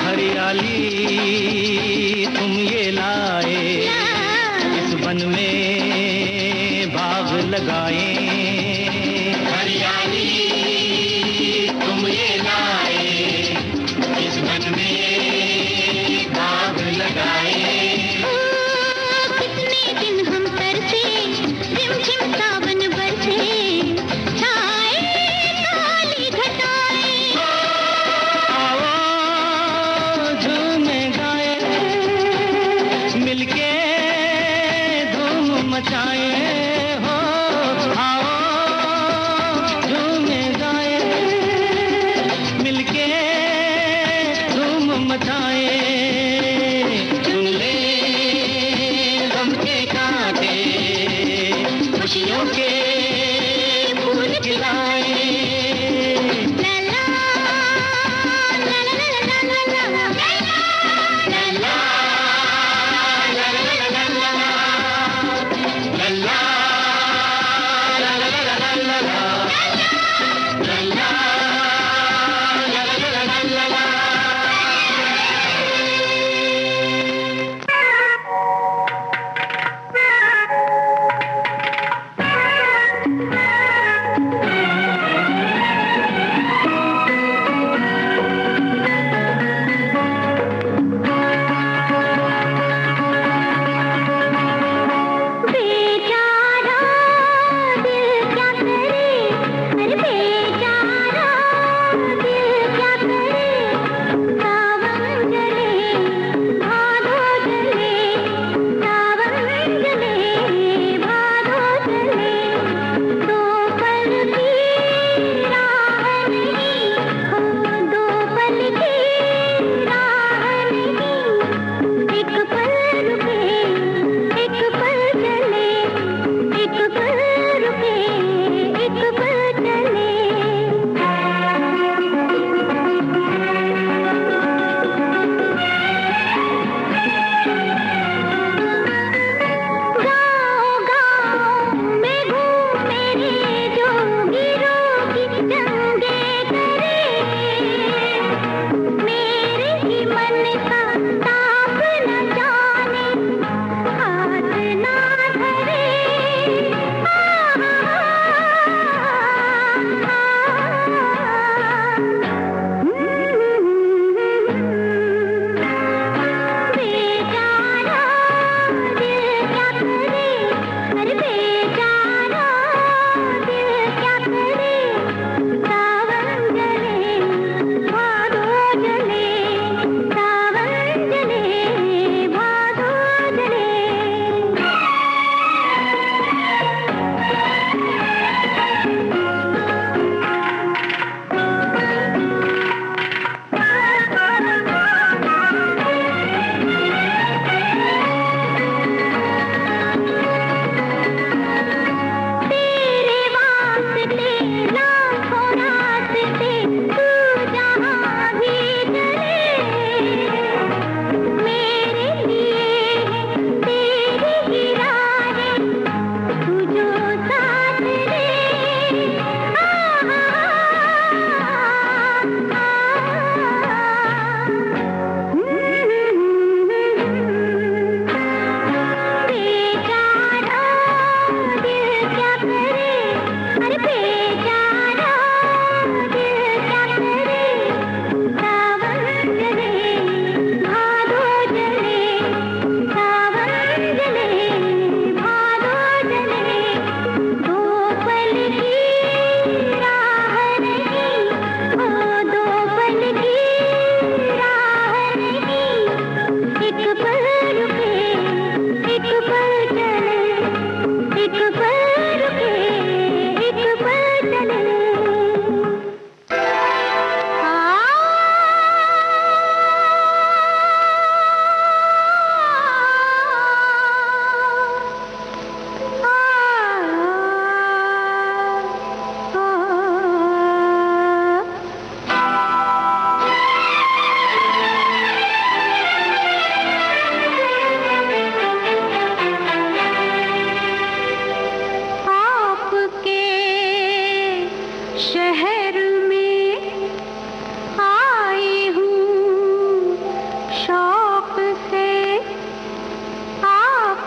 [SPEAKER 5] हरियाली तुम ये लाए, इस वन में बाग लगाए। हरियाली तुम ये लाए, इस वन में बाग लगाए।
[SPEAKER 1] कितने दिन हम तरसे, रिमझिम सावन बरसे, छाए काली घटाएं।
[SPEAKER 5] आओ झूमे गाए, मिलके धूम मचाए। हो आओ झूमे गाए, मिलके धूम मचाए। चुन ले गम के कांटे, खुशियों के फूल खिलाए।
[SPEAKER 1] ला ला ला ला ला ला ला ला ला ला।
[SPEAKER 5] La la la la la la la la la la la la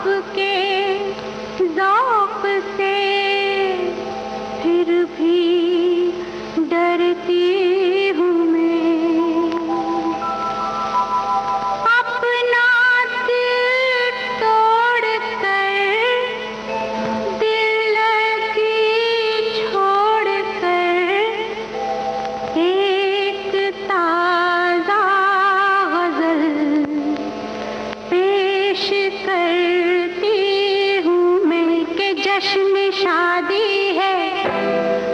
[SPEAKER 1] आपके ज़ौक़ से फिर भी डरती हूँ मैं। अपना दिल तोड़ कर, दिल की छोड़ कर एक ताज़ा ग़ज़ल पेश करती हूँ मैं कि जश्न शादी है,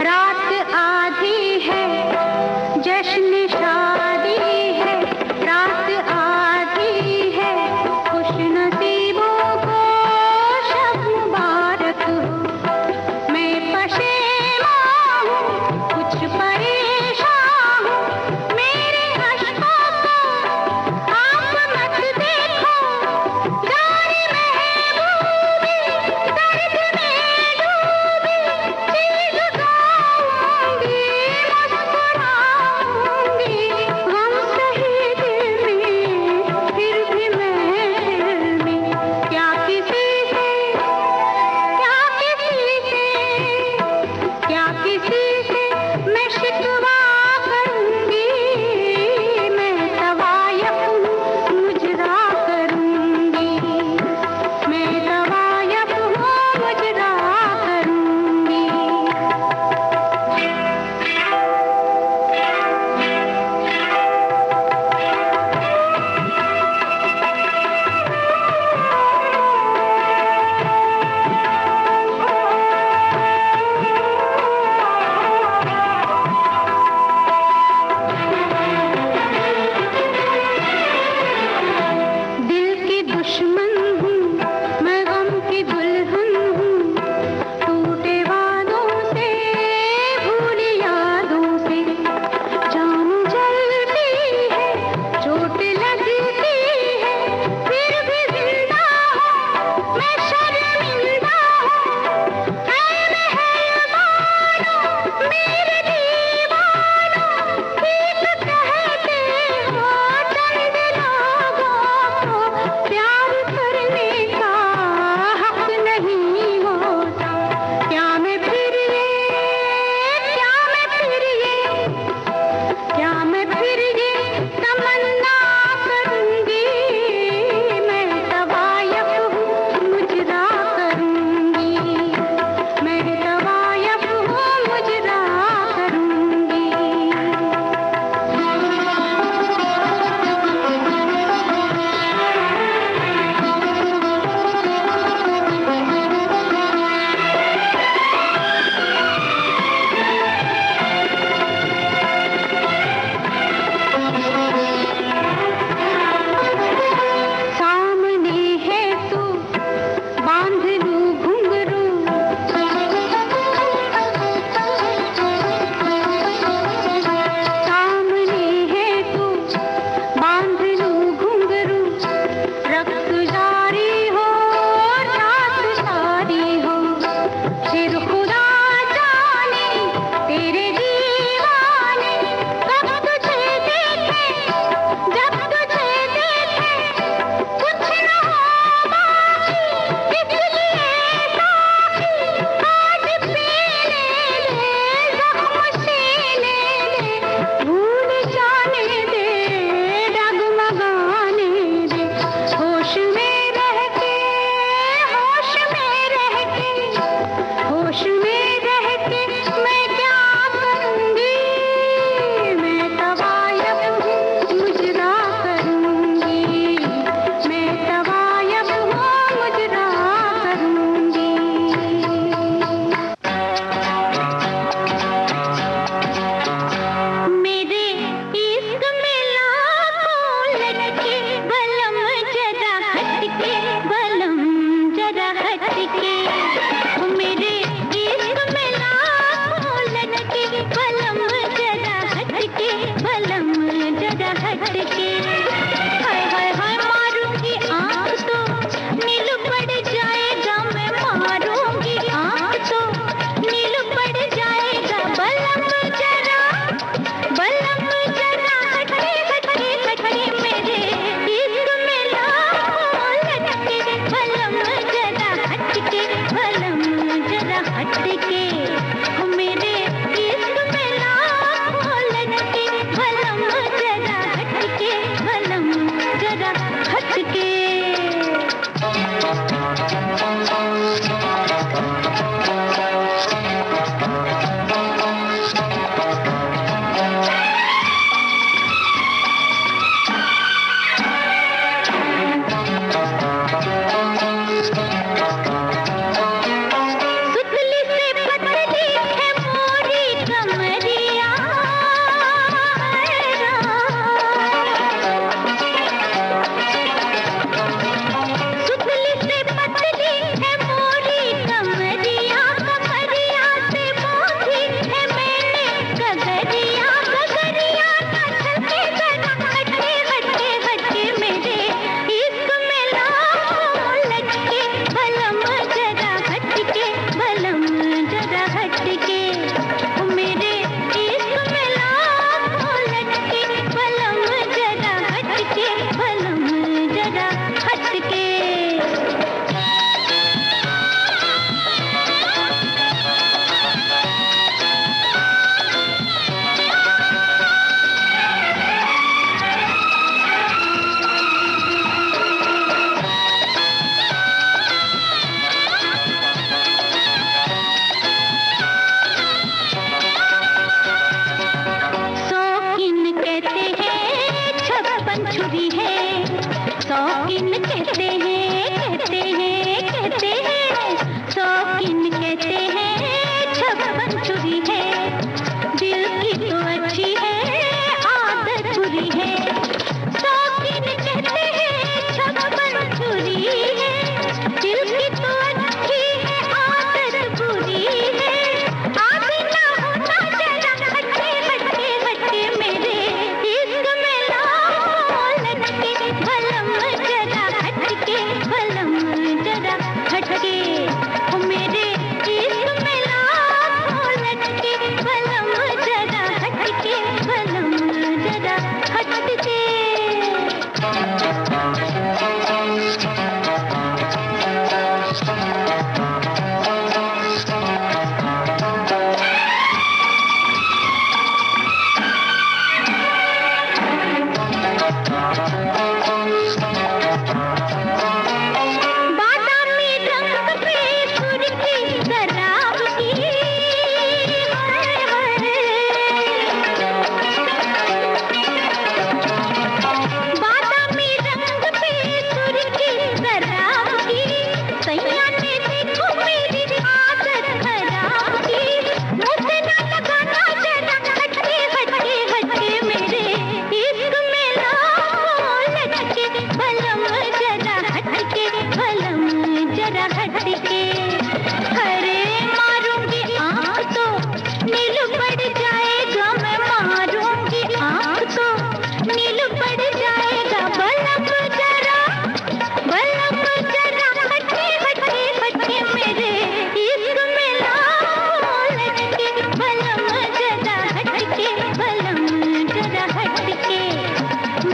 [SPEAKER 1] रात आधी है, जश्न शादी है, रात आधी है, खुश नसीबों को शब मुबारक हो। मैं पशेमां हूँ, कुछ परेशान हूँ, मेरे अश्कों को आप मत देखो, जाने महबूबी दर्द में डूबी, चीज़ गाऊंगी, मुस्कुराऊंगी, गम सही दिल में, फिर भी मैं दिल में, क्या किसी से, क्या किसी से, क्या किसी से मैं शिकवा करूंगी, मैं तवायफ हूँ, मुजरा करूंगी, मैं तवायफ हूँ, मुजरा करूंगी। दिल की दुश्मन हूँ, मैं गम की दुल्हन हूँ, टूटे वादों से, भूली यादों से, जान जलती है, चोट लगती है, फिर भी जिंदा हूँ, मैं शर्मिंदा हूँ, ऐ मेहरबानों, मेरे दीवानों, ठीक कहते हो, चंद लोगों को प्यार करने का हक नहीं होता। क्या मैं फिर ये, क्या मैं फिर ये, क्या मैं फिर ये तमन्ना करूंगी, मैं तवायफ हूँ, मुजरा करूंगी, मैं तवायफ हूँ, मुजरा करूंगी। सामने है तू, बांध लूं घुंघरू, सामने है तू, बांध लूं घुंघरू, रक्त जारी हो, रात सारी हो, फिर खुदा जाने तेरे दीवाने कब तुझे देखे, जब तुझे देखे कुछ न हो बाकी, इसलिए साकी आज पी ले, जख्म सीने ले, भूल जाने दे, डगमगाने दे, होश में रह के, होश में रह के, होश में रह के मैं क्या करूंगी, मैं तवायफ हूँ, मुजरा करूंगी, मैं तवायफ हूँ, मुजरा करूंगी। मेरे इश्क में लाखों लटके, बलम जरा हटके, बलम जरा हटके, मेरे इश्क में लाखों लटके, बलम जरा हटके, बलम जरा हटके, हाय हाय हाय मारूंगी आँख तो नील पड़ जाएगा, मैं मारूंगी आँख तो नील पड़ जाएगा, बलम जरा हटके हटके हटके, मेरे इश्क में लाखों लटके, बलम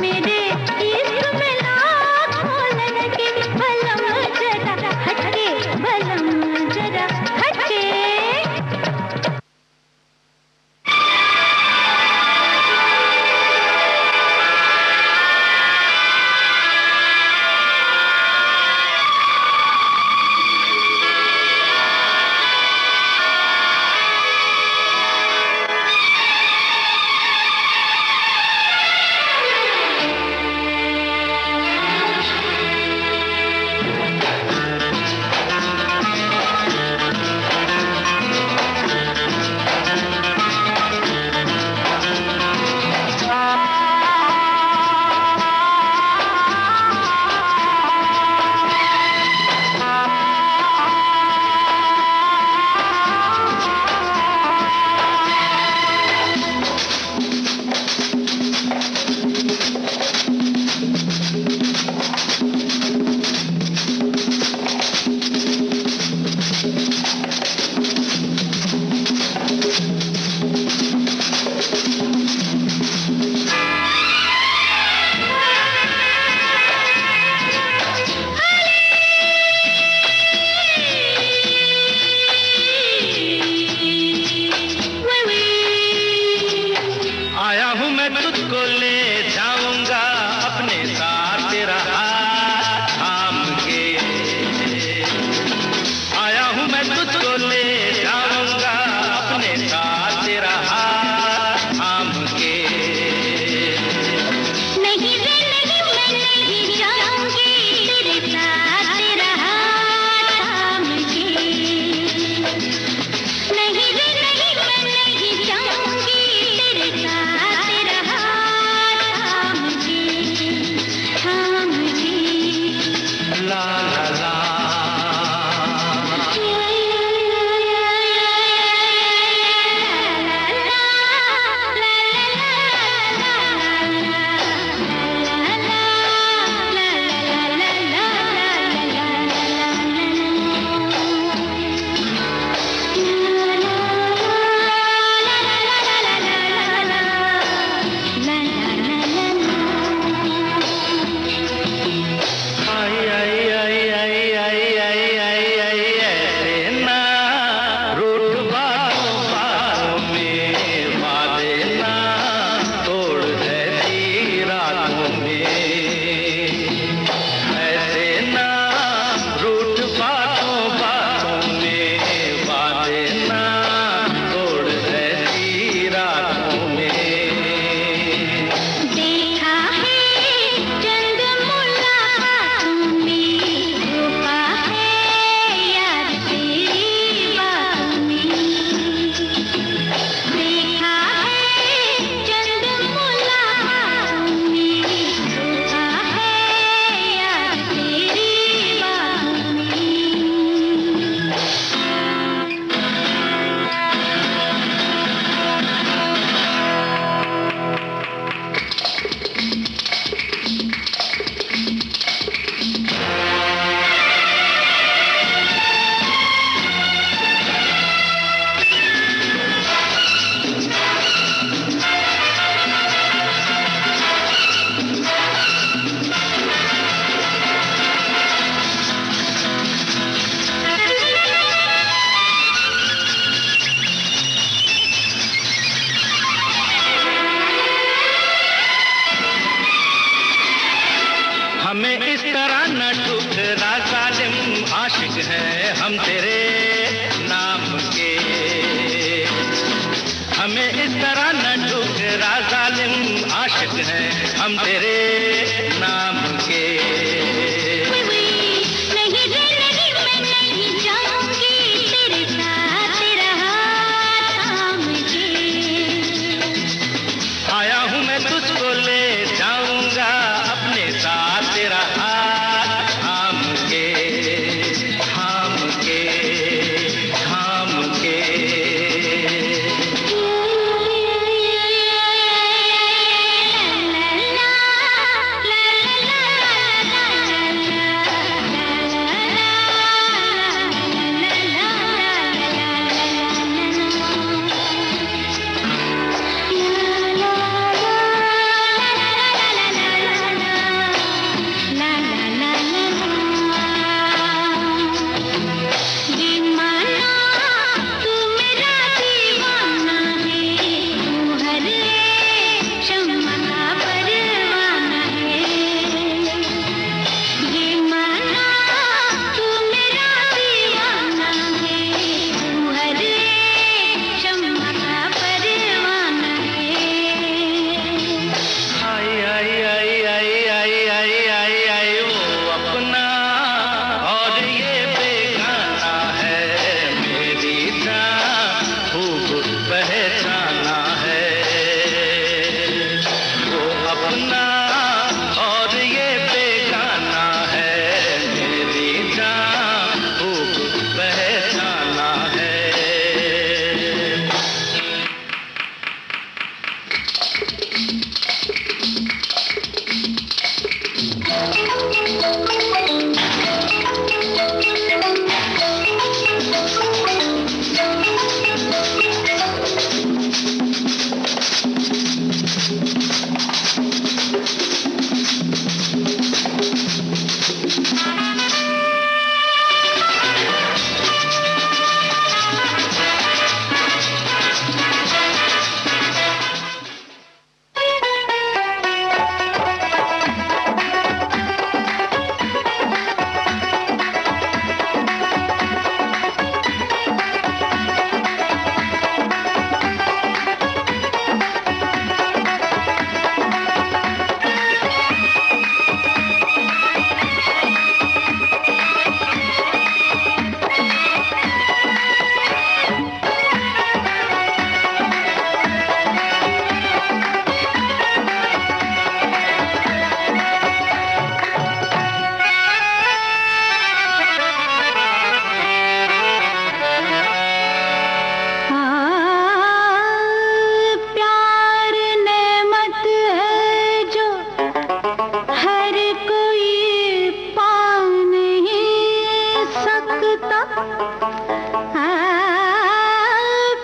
[SPEAKER 1] मेरे इश्क में लाखों लड़के, भलम जरा हटके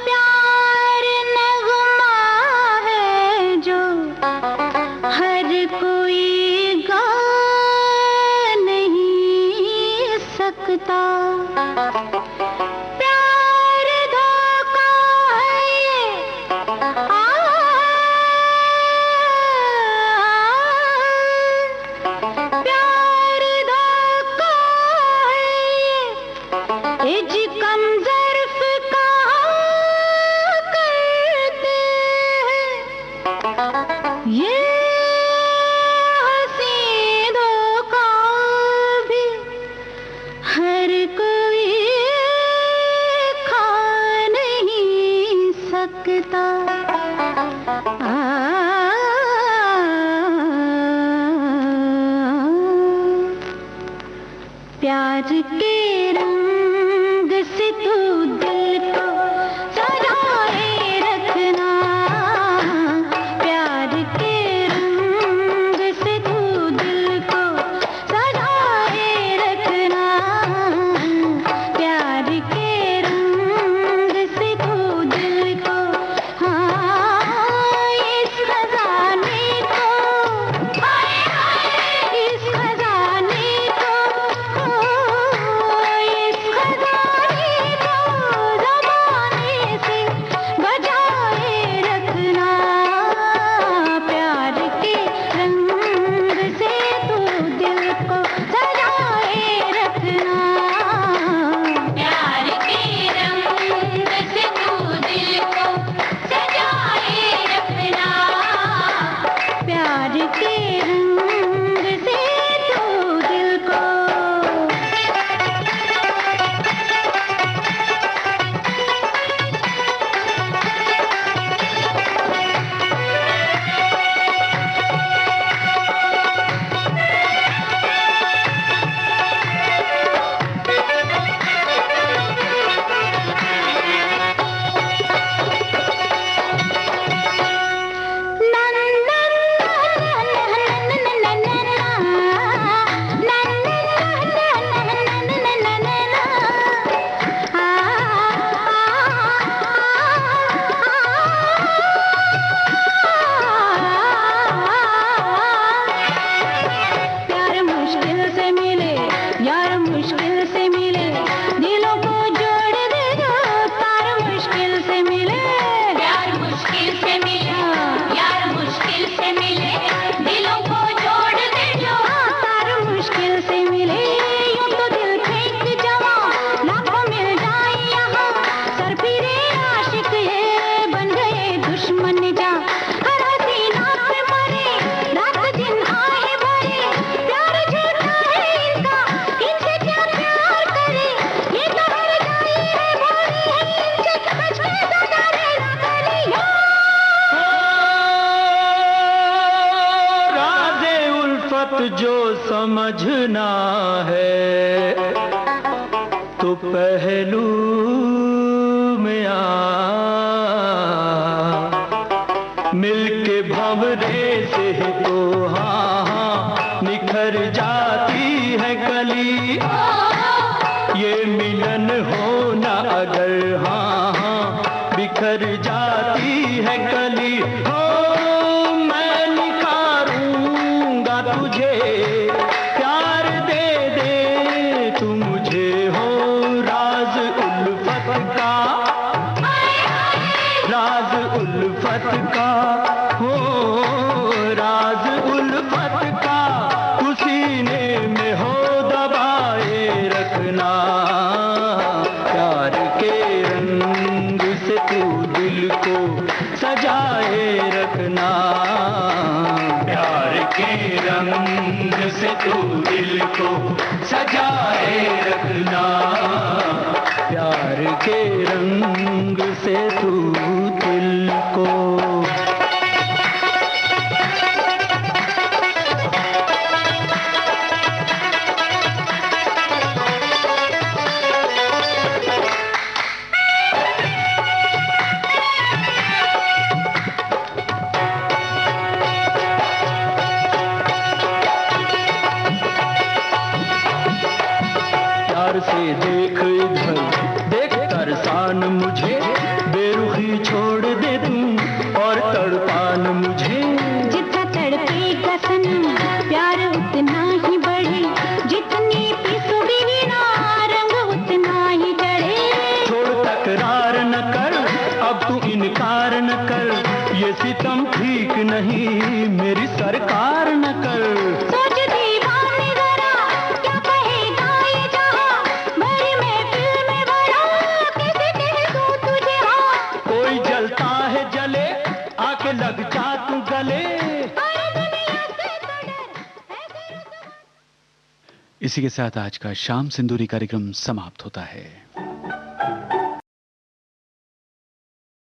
[SPEAKER 1] प्यार नगमा है जो हर कोई गा नहीं सकता। प्यार धोखा है ये, प्यार धोखा है ये, जी कम ज़र्फ़ कहा करते हैं। ये हंसी धोखा भी हर कोई खा नहीं सकता। प्यार के रंग से तू दिल को सजाए रखना। प्यार के रंग से तू दिल को सजाए रखना। प्यार के रंग से तू दिल को, हाँ इस खजाने को, इस खजाने को, इस खजाने को ज़माने से बचाए रखना। प्यार के रंग से तू दिल को सजाए रखना। प्यार के रंग से तू दिल को सजाए रखना। प्यार के रंग से तू दिल को। प्यार मुश्किल से मिले, यार मुश्किल से मिले, दिलों को जोड़ दे जो तार मुश्किल से मिले। प्यार मुश्किल से मिले, यार मुश्किल से मिले, दिलों को जोड़ दे जो तार मुश्किल से मिले। यूं तो दिल फेंक जवा लाखों मिल जाए यहाँ, सर फिरे आशिक ये बन गए दुश्मन जा। हर हसीना पे मरे, रात दिन आहे भरे, प्यार झूठा है इनका, इनसे क्या प्यार करे। ये तो हर जाई है भोली है इनसे, सच में सजा देना करियो।
[SPEAKER 5] राज़े उल्फत जो समझना है तो पहलू में आ, मिलके भंवरे से ही तो हाँ हाँ निखर जाती है कली। ये मिलन होना अगर हाँ हाँ बिखर जाती है कली। हो मैं निखारूंगा तुझे, प्यार दे दे तू मुझे। हो राज उल्फत का, राज उल्फत का, हो राज उल्फत का, सीने में हो दबाए रखना। प्यार के रंग से तू दिल को सजाए देख इधर देख तरसान मुझे, बेरुखी छोड़ दे तू और तड़पान मुझे।
[SPEAKER 1] जितना तड़पेगा सनम प्यार उतना ही बढ़े, जितनी पिसोगी वीणा रंग उतना ही चढ़े।
[SPEAKER 5] छोड़ तकरार न कर अब तू इनकार न कर, ये सितम ठीक नहीं मेरी सरकार न कर।
[SPEAKER 1] सोच दीवाने जरा क्या कहेगा ये जहां, भरी महफिल में बड़ा कैसे कह दूं तुझे हाँ।
[SPEAKER 5] कोई जलता है जले आके लग जा तू गले।
[SPEAKER 1] और दुनिया से तो डर ऐसे
[SPEAKER 4] इसी के साथ आज का शाम सिंदूरी कार्यक्रम समाप्त होता है।